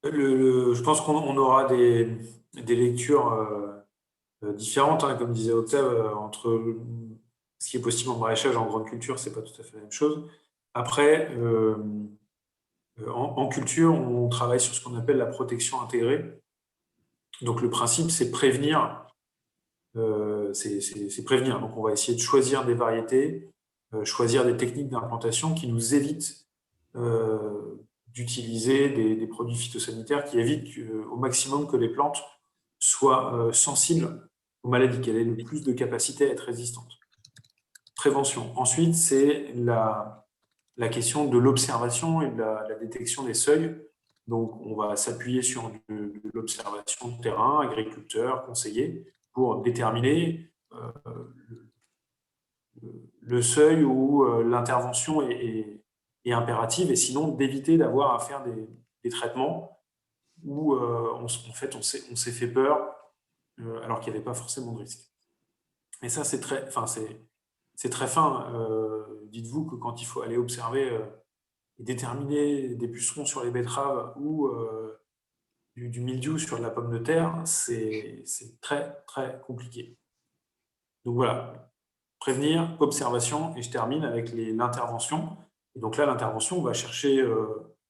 Je pense qu'on aura des lectures différentes, hein, comme disait Octave, entre ce qui est possible en maraîchage et en grande culture, c'est pas tout à fait la même chose. Après, en culture, on travaille sur ce qu'on appelle la protection intégrée. Donc le principe, c'est prévenir. C'est prévenir. Donc on va essayer de choisir des variétés, choisir des techniques d'implantation qui nous évitent d'utiliser des produits phytosanitaires, qui évitent au maximum que les plantes soient sensibles aux maladies, qu'elles aient le plus de capacité à être résistantes. Prévention. Ensuite, c'est la question de l'observation et de la détection des seuils. Donc, on va s'appuyer sur de l'observation de terrain, agriculteurs, conseillers, pour déterminer le seuil où l'intervention est impérative, et sinon d'éviter d'avoir à faire des traitements où en fait on s'est fait peur alors qu'il n'y avait pas forcément de risque. Et ça, c'est très fin. Dites-vous que quand il faut aller observer et déterminer des pucerons sur les betteraves ou du mildiou sur de la pomme de terre, c'est très, très compliqué. Donc voilà, prévenir, observation, et je termine avec l'intervention. Et donc là, l'intervention, on va chercher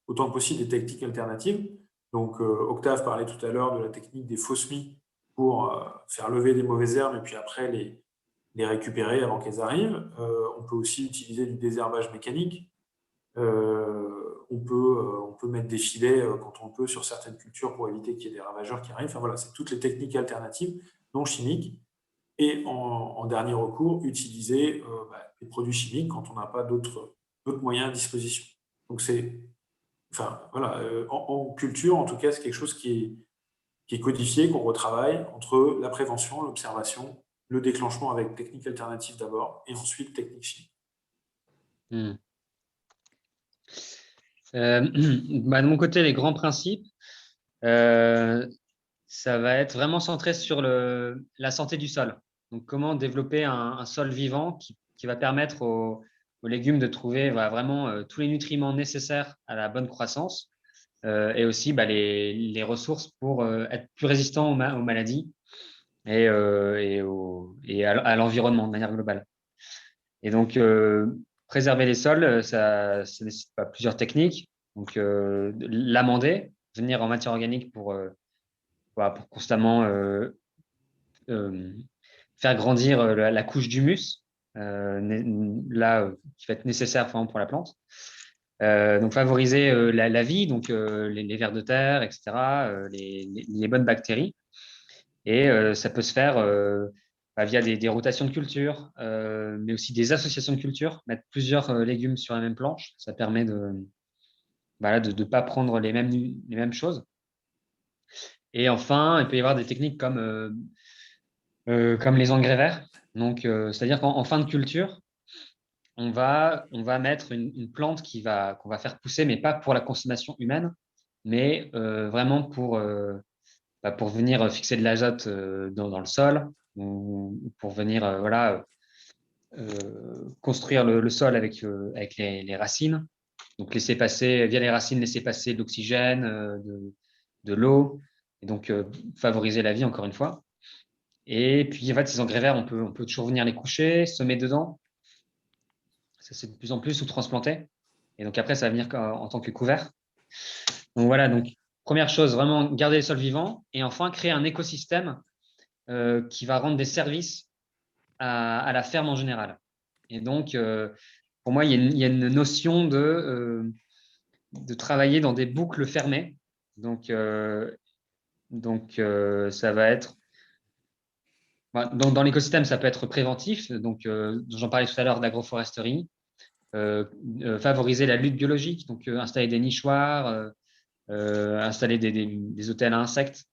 autant que possible des techniques alternatives. Donc Octave parlait tout à l'heure de la technique des faux semis pour faire lever des mauvaises herbes et puis après les récupérer avant qu'elles arrivent. On peut aussi utiliser du désherbage mécanique. On peut mettre des filets quand on peut sur certaines cultures pour éviter qu'il y ait des ravageurs qui arrivent. Enfin voilà, c'est toutes les techniques alternatives non chimiques. Et en dernier recours, utiliser des produits chimiques quand on n'a pas d'autres moyens à disposition. Donc en culture, en tout cas, c'est quelque chose qui est codifié, qu'on retravaille entre la prévention, l'observation, le déclenchement avec technique alternative d'abord, et ensuite technique chimique. De mon côté, les grands principes, ça va être vraiment centré sur la santé du sol. Donc, comment développer un sol vivant qui va permettre aux légumes de trouver vraiment tous les nutriments nécessaires à la bonne croissance et aussi les ressources pour être plus résistants aux maladies et à l'environnement de manière globale. Et donc, préserver les sols, ça nécessite plusieurs techniques. Donc, l'amender, venir en matière organique pour constamment faire grandir la couche d'humus, qui va être nécessaire vraiment pour la plante. Donc, favoriser la vie, donc les vers de terre, etc., les bonnes bactéries. Et ça peut se faire via des rotations de culture, mais aussi des associations de culture, mettre plusieurs légumes sur la même planche. Ça permet de ne pas prendre les mêmes choses. Et enfin, il peut y avoir des techniques comme les engrais verts. Donc, c'est-à-dire qu'en fin de culture, on va mettre une plante qu'on va faire pousser, mais pas pour la consommation humaine, mais vraiment pour venir fixer de l'azote dans le sol, ou pour venir construire le sol avec les racines. Donc, laisser passer, via les racines, laisser passer de l'oxygène, de l'eau, et donc favoriser la vie, encore une fois. Et puis, en fait, ces engrais verts, on peut toujours venir les coucher, semer dedans. Ça, c'est de plus en plus, ou transplanter. Et donc, après, ça va venir en tant que couvert. Donc, voilà. Donc, première chose, vraiment garder les sols vivants. Et enfin, créer un écosystème qui va rendre des services à la ferme en général. Et donc, pour moi, il y a une notion de travailler dans des boucles fermées. Donc, ça va être dans l'écosystème, ça peut être préventif. Donc, j'en parlais tout à l'heure d'agroforesterie, favoriser la lutte biologique, donc installer des nichoirs, installer des hôtels à insectes,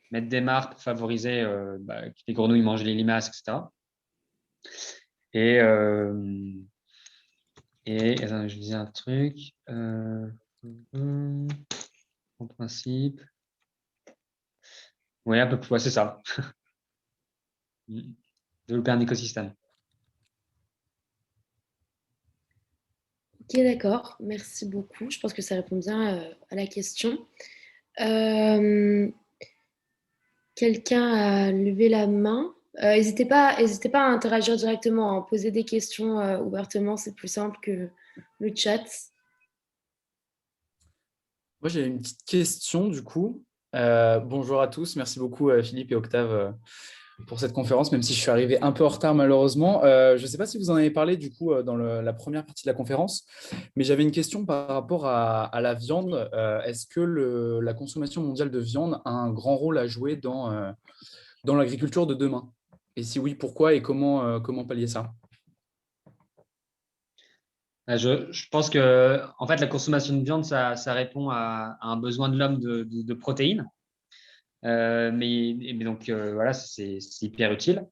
mettre des mares pour favoriser que les grenouilles mangent les limaces, etc. Attends, je disais un truc. En principe. Oui, un peu plus, c'est ça. Développer un écosystème. Ok, d'accord. Merci beaucoup. Je pense que ça répond bien à la question. Quelqu'un a levé la main. N'hésitez pas à interagir directement, à poser des questions ouvertement. C'est plus simple que le chat. Moi, j'ai une petite question du coup. Bonjour à tous. Merci beaucoup Philippe et Octave pour cette conférence, même si je suis arrivé un peu en retard malheureusement. Je ne sais pas si vous en avez parlé du coup dans la première partie de la conférence, mais j'avais une question par rapport à la viande. Est-ce que la consommation mondiale de viande a un grand rôle à jouer dans l'agriculture de demain? Et si oui, pourquoi et comment pallier ça? Je pense que en fait, la consommation de viande, ça répond à un besoin de l'homme de protéines. Mais donc, voilà, c'est hyper utile.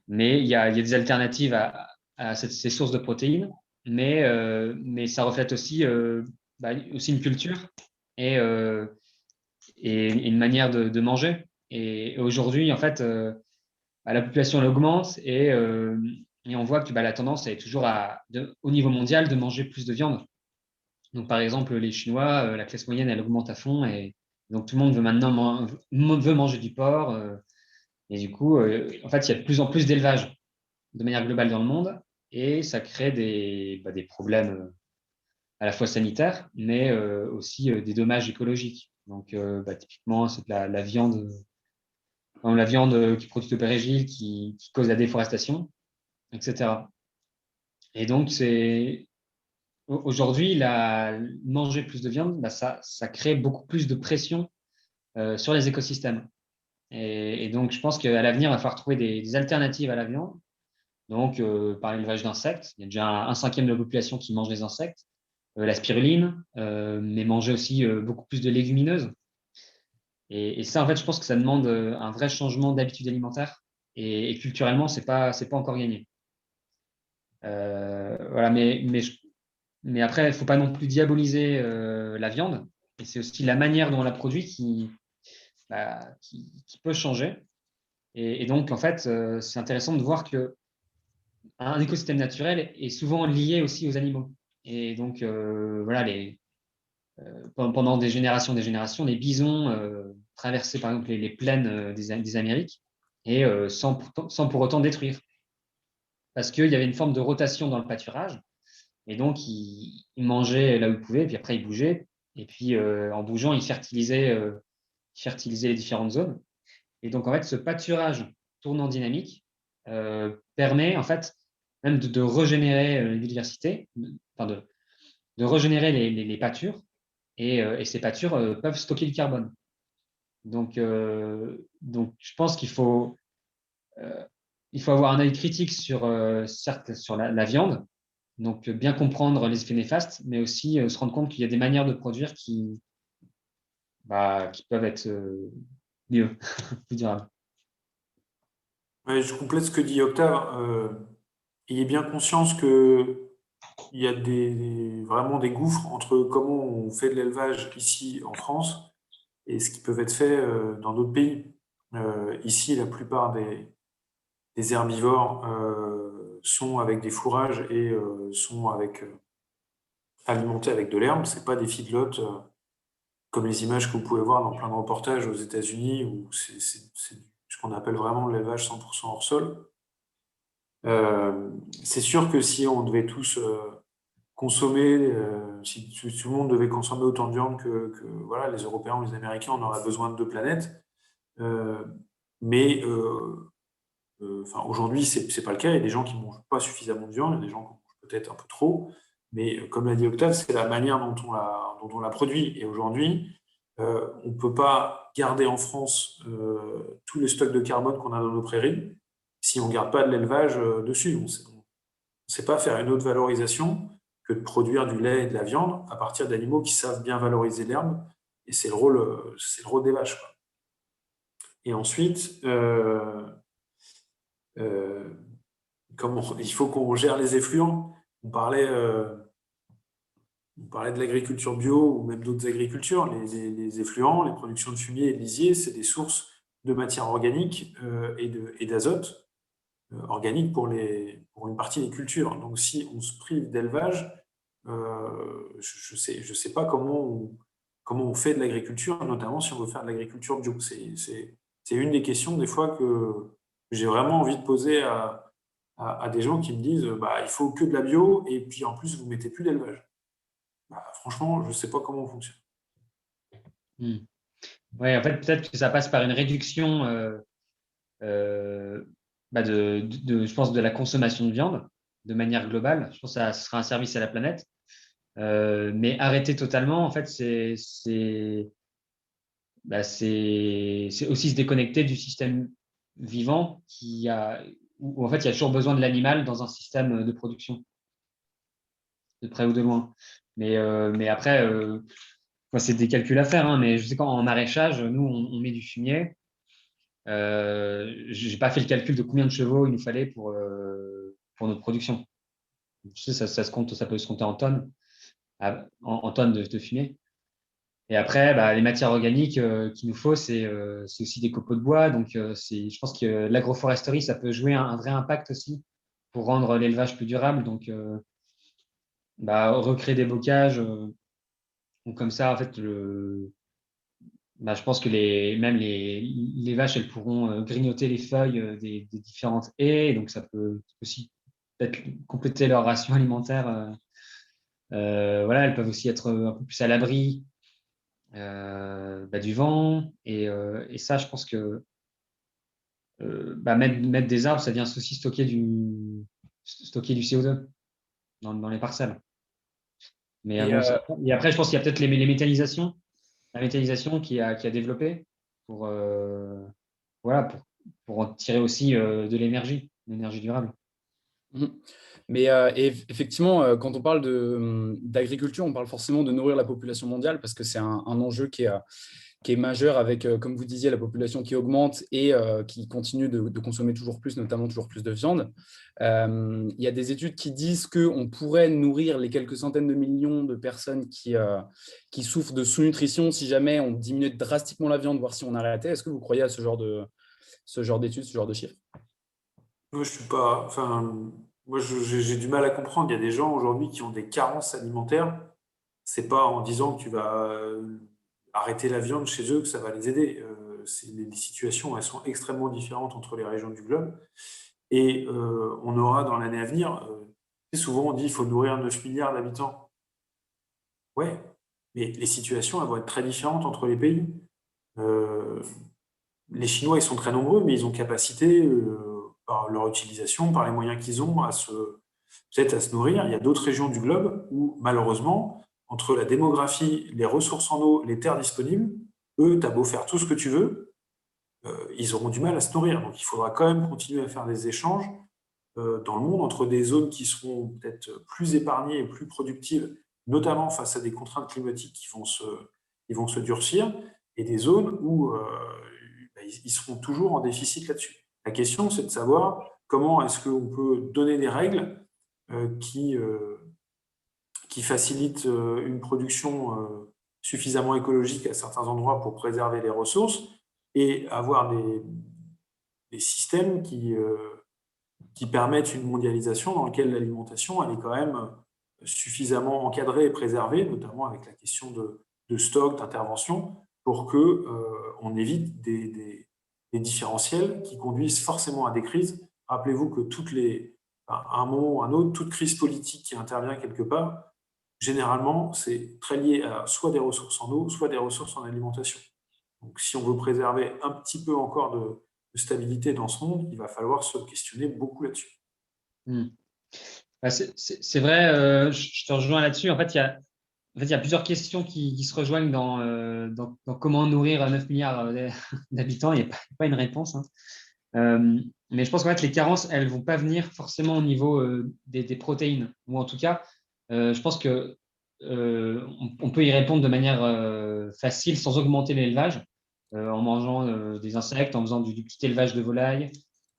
Mais il y a des alternatives à ces sources de protéines. Mais ça reflète aussi, aussi une culture et, une manière de manger. Et aujourd'hui, en fait, la population elle augmente et on voit que la tendance est toujours au niveau mondial de manger plus de viande. Donc, par exemple, les Chinois, la classe moyenne, elle augmente à fond et donc tout le monde veut maintenant veut manger du porc. Et du coup, en fait, il y a de plus en plus d'élevage de manière globale dans le monde et ça crée des problèmes à la fois sanitaires, mais aussi des dommages écologiques. Donc, typiquement, c'est la viande qui produit le pérégil qui cause la déforestation, etc. Et donc, aujourd'hui, manger plus de viande, ça crée beaucoup plus de pression sur les écosystèmes. Et donc, je pense qu'à l'avenir, il va falloir trouver des alternatives à la viande. Donc, par l'élevage d'insectes, il y a déjà un cinquième de la population qui mange des insectes, la spiruline, mais manger aussi beaucoup plus de légumineuses. Et ça, en fait, je pense que ça demande un vrai changement d'habitude alimentaire. Et culturellement, c'est pas encore gagné. Voilà, mais après, il ne faut pas non plus diaboliser la viande. Et c'est aussi la manière dont on la produit qui peut changer. Et donc, en fait, c'est intéressant de voir qu'un écosystème naturel est souvent lié aussi aux animaux. Et donc, voilà, pendant des générations, les bisons traversaient par exemple les plaines des Amériques et sans pour autant détruire. Parce qu'il y avait une forme de rotation dans le pâturage. Et donc, ils mangeaient là où ils pouvaient, puis après, ils bougeaient. Et puis, en bougeant, ils fertilisaient les différentes zones. Et donc, en fait, ce pâturage tournant dynamique permet, en fait, même de régénérer la biodiversité, de régénérer les pâtures. Et ces pâtures peuvent stocker du carbone. Donc, je pense qu'il faut il faut avoir un œil critique sur, certes, sur la viande, donc bien comprendre les effets néfastes, mais aussi se rendre compte qu'il y a des manières de produire qui peuvent être mieux, plus durables. Ouais, je complète ce que dit Octave. Ayez bien conscience qu'il y a vraiment des gouffres entre comment on fait de l'élevage ici en France et ce qui peut être fait dans d'autres pays. Ici, la plupart des herbivores sont avec des fourrages et sont alimentés avec de l'herbe. Ce n'est pas des feedlots comme les images que vous pouvez voir dans plein de reportages aux États-Unis où c'est ce qu'on appelle vraiment de l'élevage 100% hors sol. C'est sûr que si on devait tous consommer, si tout le monde devait consommer autant de viande que voilà, les Européens ou les Américains, on aurait besoin de 2 planètes. Mais aujourd'hui, c'est pas le cas. Il y a des gens qui mangent pas suffisamment de viande, il y a des gens qui en mangent peut-être un peu trop. Mais comme l'a dit Octave, c'est la manière dont on la produit. Et aujourd'hui, on ne peut pas garder en France tous les stocks de carbone qu'on a dans nos prairies si on ne garde pas de l'élevage dessus. On ne sait pas faire une autre valorisation que de produire du lait et de la viande à partir d'animaux qui savent bien valoriser l'herbe. Et c'est le rôle des vaches, quoi. Et ensuite, il faut qu'on gère les effluents. On parlait de l'agriculture bio ou même d'autres agricultures. Les effluents, les productions de fumier et de lisier, c'est des sources de matière organique et d'azote organique pour une partie des cultures. Donc, si on se prive d'élevage, je sais pas comment on fait de l'agriculture, notamment si on veut faire de l'agriculture bio. C'est une des questions, des fois, que j'ai vraiment envie de poser à des gens qui me disent il faut que de la bio et puis en plus, vous ne mettez plus d'élevage. Franchement, je ne sais pas comment on fonctionne. Oui, en fait, peut-être que ça passe par une réduction je pense, de la consommation de viande de manière globale. Je pense que ça sera un service à la planète. Mais arrêter totalement, en fait, c'est aussi se déconnecter du système vivant où en fait, il y a toujours besoin de l'animal dans un système de production, de près ou de loin. Mais après, c'est des calculs à faire, hein, mais je sais qu'en maraîchage, nous, on met du fumier. Je n'ai pas fait le calcul de combien de chevaux il nous fallait pour notre production. Je sais, ça peut se compter en tonnes, en tonnes de fumier. Et après, les matières organiques qu'il nous faut, c'est aussi des copeaux de bois. Donc, je pense que l'agroforesterie, ça peut jouer un vrai impact aussi pour rendre l'élevage plus durable. Donc, recréer des bocages. Donc, comme ça, en fait, je pense que même les vaches, elles pourront grignoter les feuilles des différentes haies. Donc, ça peut aussi peut-être compléter leur ration alimentaire. Voilà, elles peuvent aussi être un peu plus à l'abri du vent. Et ça, je pense que mettre des arbres, ça vient aussi stocker du CO2 dans les parcelles. Mais et après, je pense qu'il y a peut-être les métallisations. La métallisation qui a développé pour en tirer aussi de l'énergie durable. Mais effectivement, quand on parle d'agriculture, on parle forcément de nourrir la population mondiale parce que c'est un enjeu qui est majeur avec, comme vous disiez, la population qui augmente et qui continue de consommer toujours plus, notamment toujours plus de viande. Il y a des études qui disent qu'on pourrait nourrir les quelques centaines de millions de personnes qui souffrent de sous-nutrition si jamais on diminuait drastiquement la viande, voire si on arrêtait. Est-ce que vous croyez à ce genre d'études, ce genre de chiffres? Moi, je suis pas. Moi, j'ai du mal à comprendre. Il y a des gens aujourd'hui qui ont des carences alimentaires. C'est pas en disant que tu vas arrêter la viande chez eux que ça va les aider. Les situations, elles sont extrêmement différentes entre les régions du globe. Et on aura dans l'année à venir, souvent on dit qu'il faut nourrir 9 milliards d'habitants. Ouais, mais les situations, elles vont être très différentes entre les pays. Les Chinois, ils sont très nombreux, mais ils ont capacité, par leur utilisation, par les moyens qu'ils ont, peut-être à se nourrir. Il y a d'autres régions du globe où, malheureusement, entre la démographie, les ressources en eau, les terres disponibles, eux, tu as beau faire tout ce que tu veux, ils auront du mal à se nourrir. Donc, il faudra quand même continuer à faire des échanges dans le monde entre des zones qui seront peut-être plus épargnées et plus productives, notamment face à des contraintes climatiques qui vont se durcir, et des zones où ils seront toujours en déficit là-dessus. La question, c'est de savoir comment est-ce qu'on peut donner des règles qui facilitent une production suffisamment écologique à certains endroits pour préserver les ressources et avoir des systèmes qui permettent une mondialisation dans laquelle l'alimentation elle est quand même suffisamment encadrée et préservée, notamment avec la question de stock, d'intervention, pour qu'on évite des différentiels qui conduisent forcément à des crises. Rappelez-vous que à un moment ou à un autre, toute crise politique qui intervient quelque part, généralement, c'est très lié à soit des ressources en eau, soit des ressources en alimentation. Donc, si on veut préserver un petit peu encore de stabilité dans ce monde, il va falloir se questionner beaucoup là-dessus. C'est vrai, je te rejoins là-dessus. En fait, il y a plusieurs questions qui se rejoignent dans comment nourrir 9 milliards d'habitants. Il n'y a pas une réponse, hein. Mais je pense qu'en fait, les carences, elles ne vont pas venir forcément au niveau des protéines. Ou en tout cas, je pense qu'on peut y répondre de manière facile sans augmenter l'élevage, en mangeant des insectes, en faisant du petit élevage de volailles,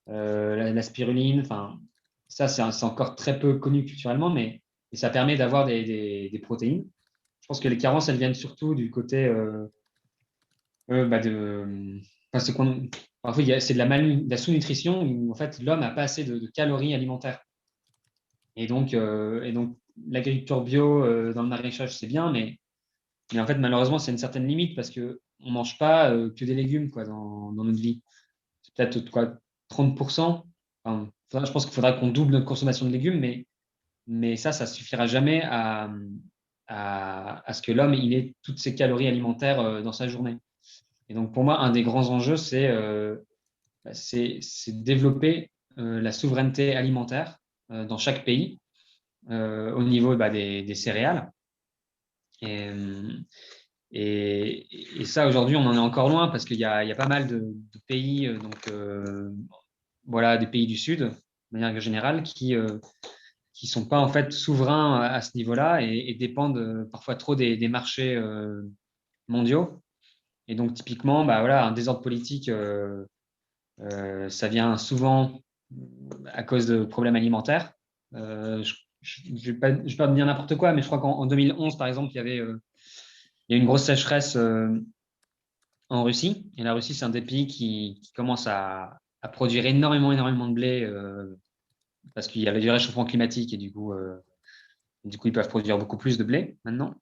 la spiruline. Enfin, ça, c'est encore très peu connu culturellement, mais ça permet d'avoir des protéines. Je pense que les carences, elles viennent surtout du côté parfois, c'est de la sous-nutrition où en fait, l'homme n'a pas assez de calories alimentaires. Et donc l'agriculture bio dans le maraîchage, c'est bien, mais en fait, malheureusement, c'est une certaine limite parce qu'on ne mange pas que des légumes dans notre vie. C'est peut-être 30%. Enfin, je pense qu'il faudra qu'on double notre consommation de légumes, mais ça ne suffira jamais à ce que l'homme il ait toutes ses calories alimentaires dans sa journée. Et donc, pour moi, un des grands enjeux, c'est développer la souveraineté alimentaire dans chaque pays au niveau des céréales. Et ça, aujourd'hui, on en est encore loin parce qu'il y a pas mal de pays, des pays du Sud, de manière générale, qui sont pas en fait souverains à ce niveau-là et dépendent parfois trop des marchés mondiaux. Et donc, typiquement, un désordre politique, ça vient souvent à cause de problèmes alimentaires. Je ne vais pas dire n'importe quoi, mais je crois qu'en 2011, par exemple, il y a une grosse sécheresse en Russie. Et la Russie, c'est un des pays qui commence à produire énormément de blé parce qu'il y avait du réchauffement climatique et du coup, ils peuvent produire beaucoup plus de blé maintenant.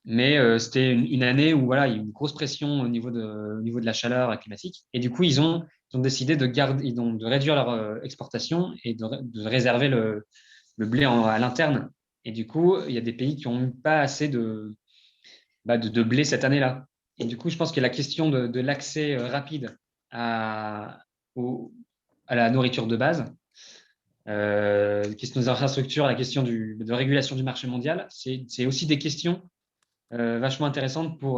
Mais c'était une année où il y a eu une grosse pression au niveau de la chaleur climatique. Et du coup, ils ont décidé de réduire leur exportation et de réserver le blé à l'interne. Et du coup, il y a des pays qui n'ont pas assez de blé cette année-là. Et du coup, je pense que la question de l'accès rapide à la nourriture de base, la question des infrastructures, la question de régulation du marché mondial, c'est aussi des questions vachement intéressante pour,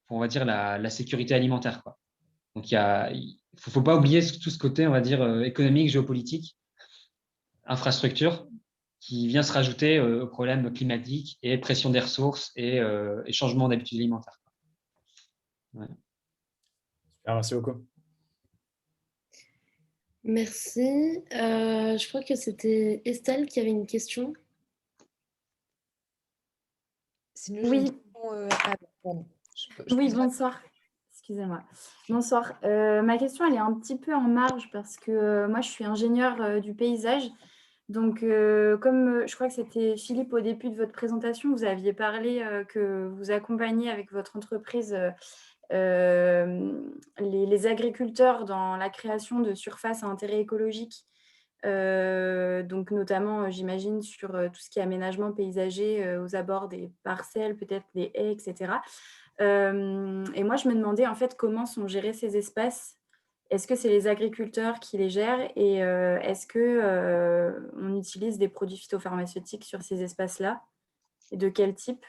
on va dire, la sécurité alimentaire, quoi. Donc, il faut pas oublier tout ce côté, on va dire, économique, géopolitique, infrastructure, qui vient se rajouter aux problèmes climatiques et pression des ressources et changement d'habitudes alimentaires. Ouais. Merci beaucoup. Merci. Je crois que c'était Estelle qui avait une question. Oui. Oui, bonsoir. bonsoir. Excusez-moi. Bonsoir. Ma question, elle est un petit peu en marge parce que moi, je suis ingénieure du paysage. Donc, comme je crois que c'était Philippe au début de votre présentation, vous aviez parlé que vous accompagnez avec votre entreprise les agriculteurs dans la création de surfaces à intérêt écologique. Donc notamment, j'imagine, sur tout ce qui est aménagement paysager aux abords des parcelles, peut-être des haies, etc. Et moi, je me demandais en fait comment sont gérés ces espaces. Est-ce que c'est les agriculteurs qui les gèrent et est-ce qu'on utilise des produits phytopharmaceutiques sur ces espaces-là et de quel type?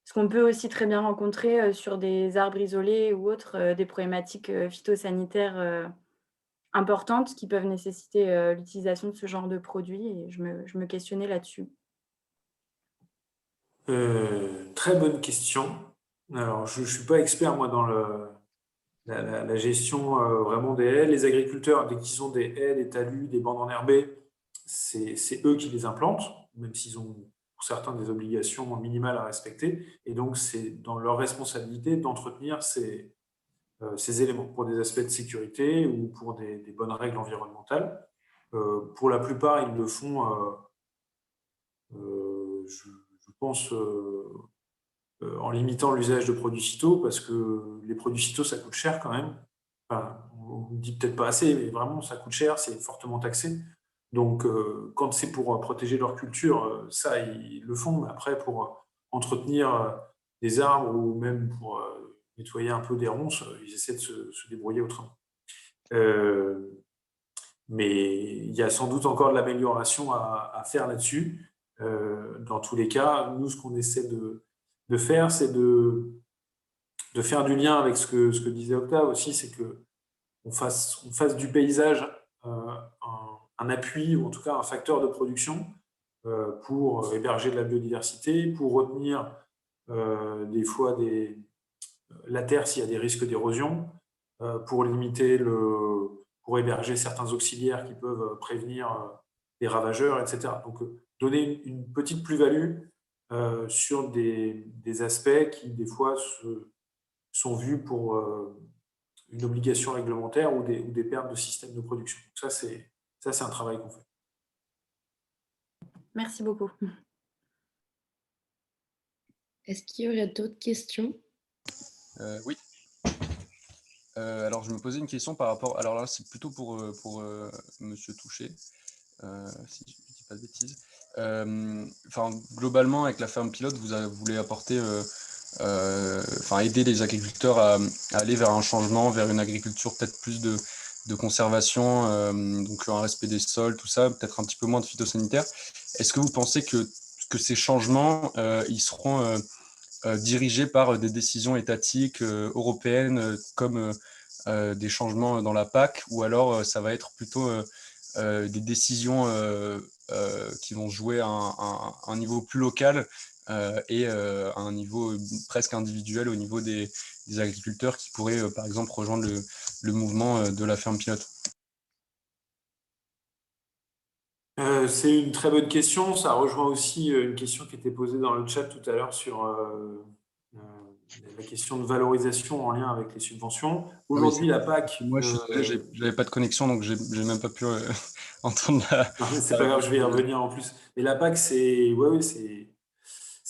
ce qu'on peut aussi très bien rencontrer sur des arbres isolés ou autres, des problématiques phytosanitaires importantes qui peuvent nécessiter l'utilisation de ce genre de produits, et je me questionnais là-dessus. Très bonne question. Alors, je ne suis pas expert, moi, dans la gestion vraiment des haies. Les agriculteurs, dès qu'ils ont des haies, des talus, des bandes enherbées, c'est eux qui les implantent, même s'ils ont pour certains des obligations minimales à respecter. Et donc, c'est dans leur responsabilité d'entretenir ces éléments pour des aspects de sécurité ou pour des bonnes règles environnementales. Pour la plupart, ils le font, je pense, en limitant l'usage de produits phyto, parce que les produits phyto, ça coûte cher quand même. Enfin, on ne dit peut-être pas assez, mais vraiment, ça coûte cher, c'est fortement taxé. Donc, quand c'est pour protéger leur culture, ça, ils le font. Mais après, pour entretenir des arbres ou même pour nettoyer un peu des ronces, ils essaient de se débrouiller autrement. Mais il y a sans doute encore de l'amélioration à faire là-dessus. Dans tous les cas, nous, ce qu'on essaie de faire, c'est de faire du lien avec ce que disait Octave aussi, c'est qu'on fasse du paysage un appui, ou en tout cas un facteur de production pour héberger de la biodiversité, pour retenir des fois la terre s'il y a des risques d'érosion, pour pour héberger certains auxiliaires qui peuvent prévenir des ravageurs, etc. Donc, donner une petite plus-value sur des aspects qui, des fois, sont vus pour une obligation réglementaire ou des pertes de système de production. Donc ça, c'est un travail qu'on fait. Merci beaucoup. Est-ce qu'il y aurait d'autres questions? Oui. Alors, je me posais une question par rapport... Alors là, c'est plutôt pour Monsieur Touchet, si je ne dis pas de bêtises. Globalement, avec la ferme pilote, vous voulez apporter... aider les agriculteurs à aller vers un changement, vers une agriculture peut-être plus de conservation, donc un respect des sols, tout ça, peut-être un petit peu moins de phytosanitaire. Est-ce que vous pensez que ces changements, ils seront dirigés par des décisions étatiques européennes comme des changements dans la PAC, ou alors ça va être plutôt des décisions qui vont jouer à un niveau plus local et à un niveau presque individuel au niveau des agriculteurs qui pourraient par exemple rejoindre le mouvement de la ferme pilote? C'est une très bonne question. Ça rejoint aussi une question qui était posée dans le chat tout à l'heure sur la question de valorisation en lien avec les subventions. Aujourd'hui, la PAC... Moi, je n'avais pas de connexion, donc je n'ai même pas pu entendre la... Non, mais c'est pas grave, je vais y revenir en plus. Mais la PAC, c'est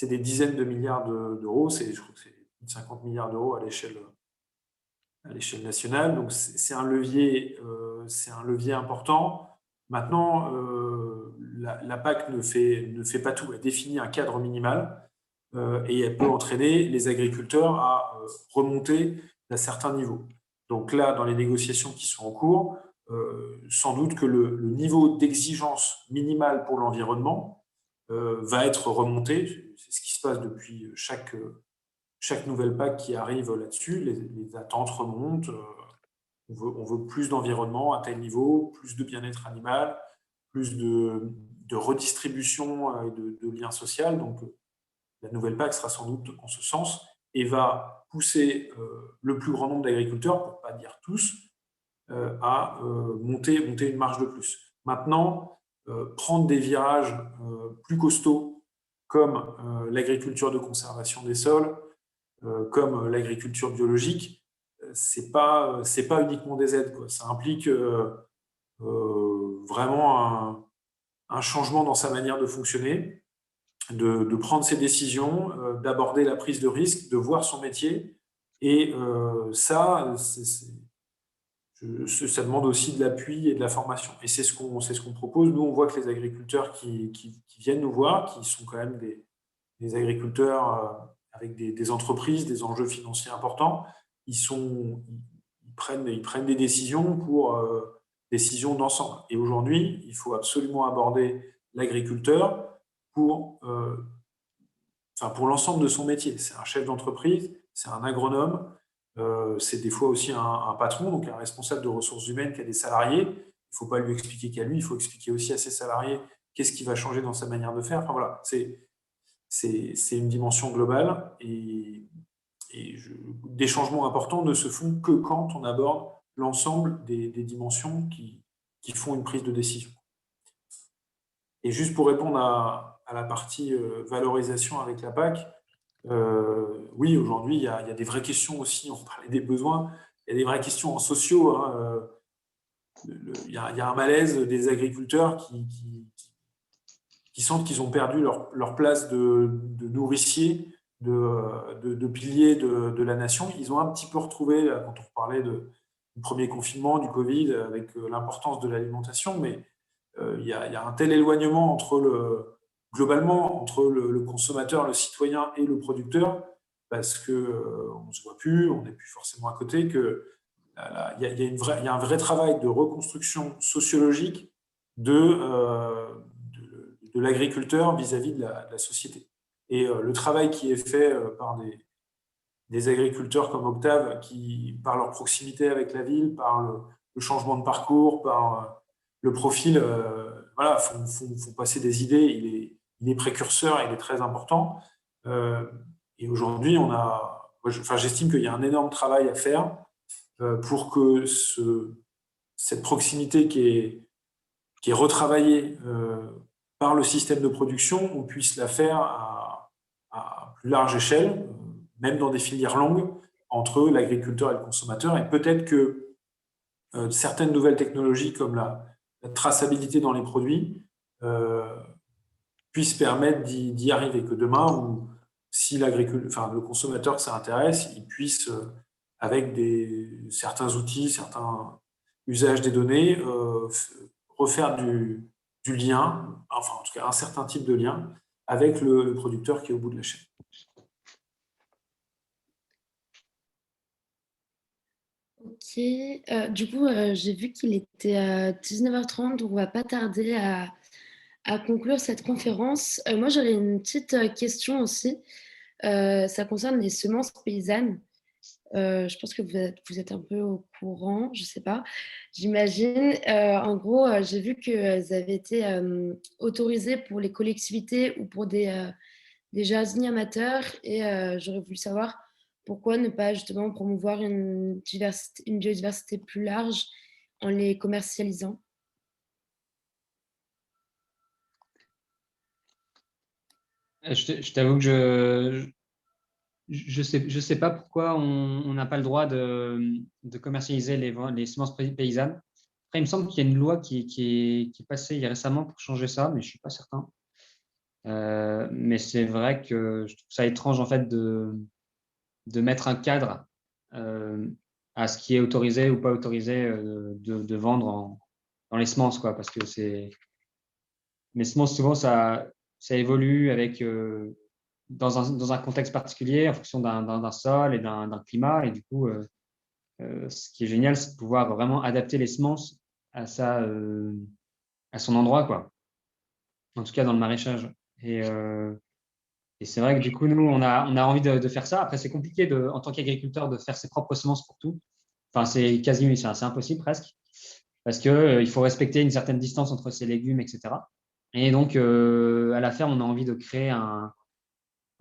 des dizaines de milliards d'euros. Je crois que c'est 50 milliards d'euros à l'échelle nationale. Donc, c'est un levier important. Maintenant, la PAC ne fait pas tout. Elle définit un cadre minimal et elle peut entraîner les agriculteurs à remonter à certains niveaux. Donc là, dans les négociations qui sont en cours, sans doute que le niveau d'exigence minimale pour l'environnement va être remonté. C'est ce qui se passe depuis chaque nouvelle PAC qui arrive là-dessus. Les attentes remontent. On veut plus d'environnement à tel niveau, plus de bien-être animal, plus de redistribution et de liens sociaux. Donc, la nouvelle PAC sera sans doute en ce sens et va pousser le plus grand nombre d'agriculteurs, pour ne pas dire tous, à monter une marge de plus. Maintenant, prendre des virages plus costauds comme l'agriculture de conservation des sols, comme l'agriculture biologique, c'est pas uniquement des aides, quoi. Ça implique vraiment un changement dans sa manière de fonctionner, de prendre ses décisions, d'aborder la prise de risque, de voir son métier. Et ça demande aussi de l'appui et de la formation. Et c'est ce qu'on propose. Nous, on voit que les agriculteurs qui viennent nous voir, qui sont quand même des agriculteurs avec des entreprises, des enjeux financiers importants, ils prennent des décisions pour décisions d'ensemble. Et aujourd'hui, il faut absolument aborder l'agriculteur pour pour l'ensemble de son métier. C'est un chef d'entreprise, c'est un agronome, c'est des fois aussi un patron, donc un responsable de ressources humaines qui a des salariés. Il ne faut pas lui expliquer qu'à lui, il faut expliquer aussi à ses salariés qu'est-ce qui va changer dans sa manière de faire. Enfin, voilà, c'est une dimension globale et des changements importants ne se font que quand on aborde l'ensemble des dimensions qui font une prise de décision. Et juste pour répondre à la partie valorisation avec la PAC, oui, aujourd'hui, il y a des vraies questions aussi, on parlait des besoins, il y a des vraies questions en sociaux. Hein, il y a un malaise des agriculteurs qui sentent qu'ils ont perdu leur place de nourricier, de pilier de la nation. Ils ont un petit peu retrouvé, là, quand on parlait du premier confinement, du Covid, avec l'importance de l'alimentation, mais il y a un tel éloignement globalement entre le consommateur, le citoyen et le producteur, parce qu'on ne se voit plus, on n'est plus forcément à côté, qu'il y a un vrai travail de reconstruction sociologique de l'agriculteur vis-à-vis de la société. Et le travail qui est fait par des agriculteurs comme Octave, qui, par leur proximité avec la ville, par le changement de parcours, par le profil, voilà, font passer des idées. Il est précurseur, il est très important. Et aujourd'hui, j'estime qu'il y a un énorme travail à faire pour que cette proximité qui est retravaillée par le système de production, on puisse la faire à plus large échelle, même dans des filières longues, entre l'agriculteur et le consommateur. Et peut-être que certaines nouvelles technologies comme la traçabilité dans les produits puissent permettre d'y arriver, que demain, si le consommateur s'intéresse, il puisse, avec certains outils, certains usages des données, refaire du lien, enfin en tout cas un certain type de lien avec le producteur qui est au bout de la chaîne. Ok, du coup, j'ai vu qu'il était à 19h30, donc on va pas tarder à conclure cette conférence. Moi, j'aurais une petite question aussi. Ça concerne les semences paysannes. Je pense que vous êtes un peu au courant, je sais pas. J'imagine. En gros, j'ai vu qu'elles avaient été autorisées pour les collectivités ou pour des jardiniers amateurs et j'aurais voulu savoir pourquoi ne pas justement promouvoir une biodiversité plus large en les commercialisant. Je t'avoue que je sais pas pourquoi on n'a pas le droit de commercialiser les semences paysannes. Après, il me semble qu'il y a une loi qui est passée récemment pour changer ça, mais je suis pas certain. Mais c'est vrai que je trouve ça étrange en fait de mettre un cadre à ce qui est autorisé ou pas autorisé de vendre dans les semences, quoi, parce que les semences souvent ça évolue avec dans un contexte particulier en fonction d'un sol et d'un climat, et du coup ce qui est génial, c'est de pouvoir vraiment adapter les semences à son endroit, quoi. En tout cas dans le maraîchage. Et c'est vrai que du coup, nous, on a envie de faire ça. Après, c'est compliqué en tant qu'agriculteur de faire ses propres semences pour tout. Enfin, c'est impossible presque, parce qu'il faut respecter une certaine distance entre ses légumes, etc. Et donc, à la ferme, on a envie de créer un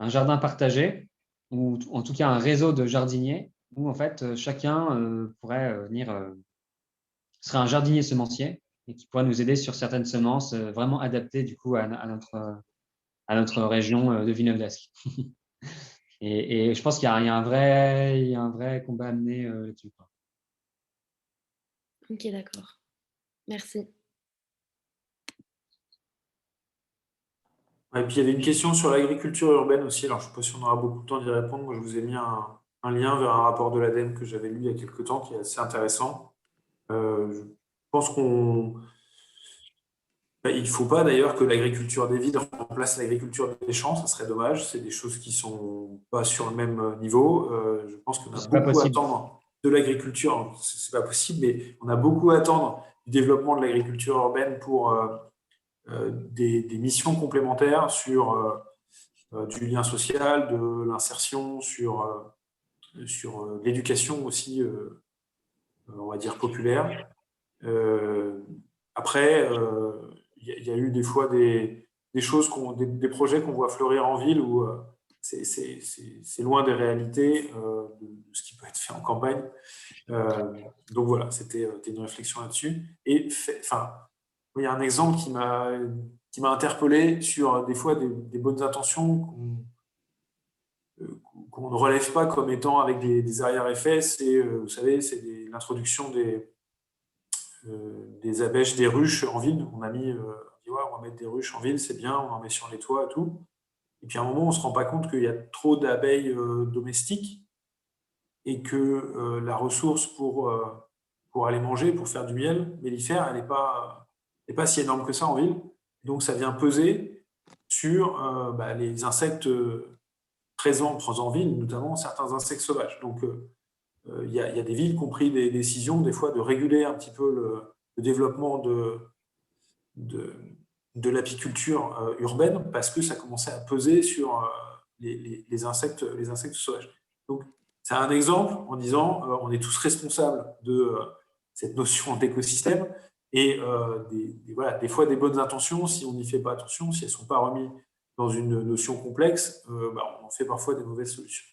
jardin partagé, ou en tout cas un réseau de jardiniers, où en fait, chacun pourrait venir, serait un jardinier semencier, et qui pourrait nous aider sur certaines semences vraiment adaptées du coup à notre région de Villeneuve-d'Ascq. Et je pense qu'il y a un vrai combat à mener là-dessus. Ok, d'accord. Merci. Et puis il y avait une question sur l'agriculture urbaine aussi. Alors je ne sais pas si on aura beaucoup de temps d'y répondre. Moi, je vous ai mis un lien vers un rapport de l'ADEME que j'avais lu il y a quelques temps, qui est assez intéressant. Je pense il ne faut pas d'ailleurs que l'agriculture des villes remplace l'agriculture des champs, ça serait dommage. C'est des choses qui ne sont pas sur le même niveau. Je pense qu'on a beaucoup à attendre de l'agriculture. Ce n'est pas possible, mais on a beaucoup à attendre du développement de l'agriculture urbaine pour des missions complémentaires sur du lien social, de l'insertion, sur l'éducation aussi, on va dire populaire. Après, il y a eu des fois des choses, des projets qu'on voit fleurir en ville où c'est loin des réalités de ce qui peut être fait en campagne. Donc voilà, c'était une réflexion là-dessus. Et enfin, il y a un exemple qui m'a interpellé sur des fois des bonnes intentions qu'on ne relève pas comme étant avec des arrière-effets. C'est, vous savez, c'est l'introduction des abèches, des ruches en ville. On a dit, ouais, on va mettre des ruches en ville, c'est bien, on en met sur les toits et tout. Et puis à un moment, on ne se rend pas compte qu'il y a trop d'abeilles domestiques et que la ressource pour aller manger, pour faire du miel mellifère, elle n'est pas si énorme que ça en ville. Donc ça vient peser sur les insectes présents en ville, notamment certains insectes sauvages. Donc il y a des villes qui ont pris des décisions, des fois, de réguler un petit peu le développement de l'apiculture urbaine parce que ça commençait à peser sur les insectes sauvages. Donc, c'est un exemple en disant on est tous responsables de cette notion d'écosystème et voilà, des fois des bonnes intentions, si on n'y fait pas attention, si elles ne sont pas remises dans une notion complexe, on en fait parfois des mauvaises solutions.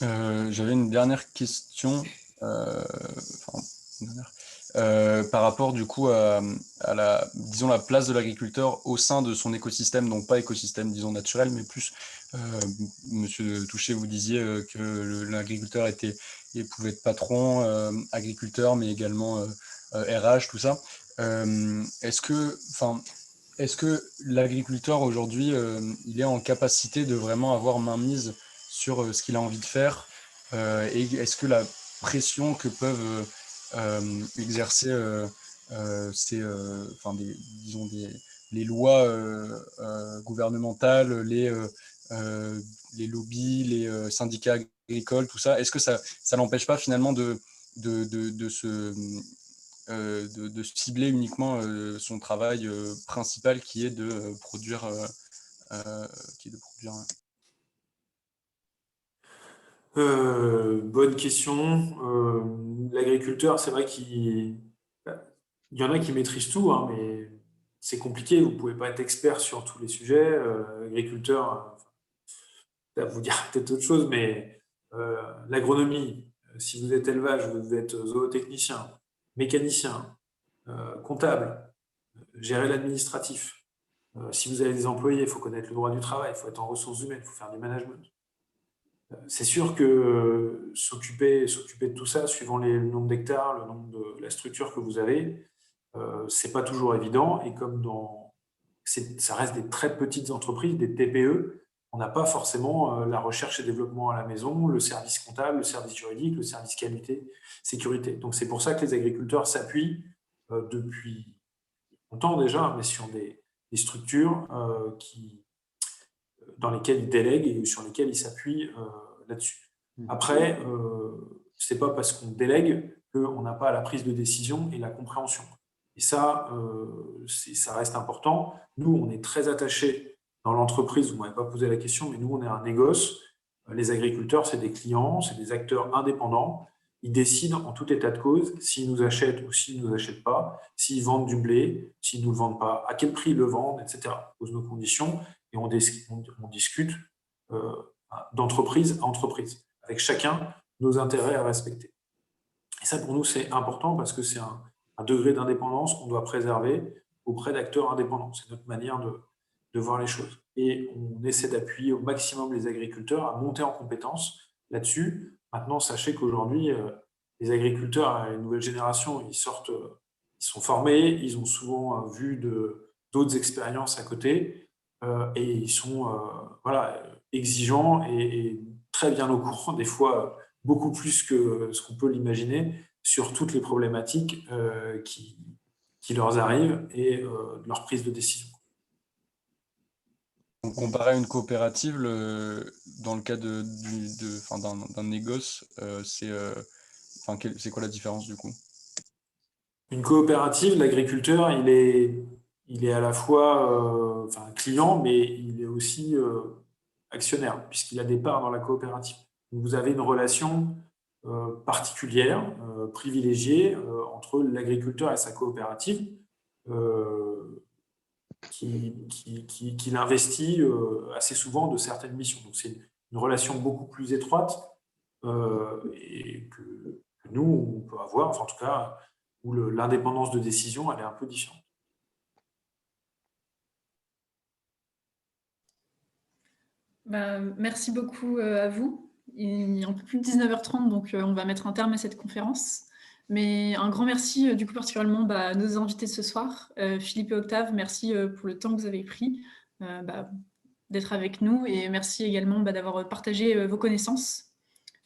J'avais une dernière question par rapport du coup à disons, la place de l'agriculteur au sein de son écosystème, donc pas écosystème disons naturel, mais plus, Monsieur Touché, vous disiez que l'agriculteur pouvait être patron, agriculteur, mais également RH, tout ça. Est-ce que l'agriculteur aujourd'hui, il est en capacité de vraiment avoir mainmise sur ce qu'il a envie de faire, et est-ce que la pression que peuvent exercer disons les lois gouvernementales, les lobbies, les syndicats agricoles, tout ça, est-ce que ça n'empêche pas finalement de cibler uniquement son travail principal qui est de produire bonne question. L'agriculteur, c'est vrai qu'il y en a qui maîtrisent tout, hein, mais c'est compliqué. Vous ne pouvez pas être expert sur tous les sujets. Agriculteur, vous dire peut-être autre chose, mais l'agronomie, si vous êtes élevage, vous devez être zootechnicien, mécanicien, comptable, gérer l'administratif. Si vous avez des employés, il faut connaître le droit du travail, il faut être en ressources humaines, il faut faire du management. C'est sûr que s'occuper de tout ça, suivant le nombre d'hectares, le nombre de la structure que vous avez, c'est pas toujours évident. Et comme ça reste des très petites entreprises, des TPE, on n'a pas forcément la recherche et développement à la maison, le service comptable, le service juridique, le service qualité, sécurité. Donc c'est pour ça que les agriculteurs s'appuient depuis longtemps déjà, mais sur des structures dans lesquelles ils délèguent et sur lesquelles ils s'appuient là-dessus. Après, ce n'est pas parce qu'on délègue qu'on n'a pas la prise de décision et la compréhension. Et ça, ça reste important. Nous, on est très attachés dans l'entreprise, vous ne m'avez pas posé la question, mais nous, on est un négoce. Les agriculteurs, c'est des clients, c'est des acteurs indépendants. Ils décident en tout état de cause s'ils nous achètent ou s'ils ne nous achètent pas, s'ils vendent du blé, s'ils ne nous le vendent pas, à quel prix ils le vendent, etc. On pose nos conditions et on discute d'entreprise à entreprise, avec chacun nos intérêts à respecter. Et ça, pour nous, c'est important parce que c'est un degré d'indépendance qu'on doit préserver auprès d'acteurs indépendants. C'est notre manière de voir les choses. Et on essaie d'appuyer au maximum les agriculteurs à monter en compétences là-dessus. Maintenant, sachez qu'aujourd'hui, les agriculteurs, les nouvelles générations, ils sont formés, ils ont souvent vu d'autres expériences à côté, et ils sont exigeants et très bien au courant, des fois beaucoup plus que ce qu'on peut l'imaginer, sur toutes les problématiques qui leur arrivent et de leur prise de décision. Donc, comparé à une coopérative, dans le cas d'un négoce, c'est quoi la différence du coup? Une coopérative, l'agriculteur, il est à la fois client, mais il est aussi actionnaire, puisqu'il a des parts dans la coopérative. Donc, vous avez une relation particulière, privilégiée entre l'agriculteur et sa coopérative, qui l'investit assez souvent de certaines missions. Donc, c'est une relation beaucoup plus étroite et que nous, on peut avoir, enfin, en tout cas, où l'indépendance de décision, elle est un peu différente. Merci beaucoup à vous. Il est un peu plus de 19h30, donc on va mettre un terme à cette conférence. Mais un grand merci, du coup, particulièrement à nos invités de ce soir. Philippe et Octave, merci pour le temps que vous avez pris d'être avec nous. Et merci également d'avoir partagé vos connaissances.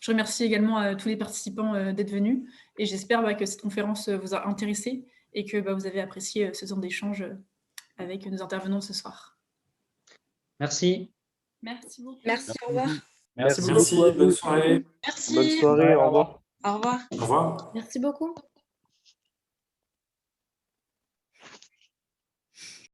Je remercie également tous les participants d'être venus. Et j'espère que cette conférence vous a intéressé et que vous avez apprécié ce temps d'échange avec nos intervenants ce soir. Merci. Merci beaucoup. Merci, au revoir. Merci, bonne soirée. Merci. Bonne soirée, au revoir. Au revoir. Au revoir. Merci beaucoup.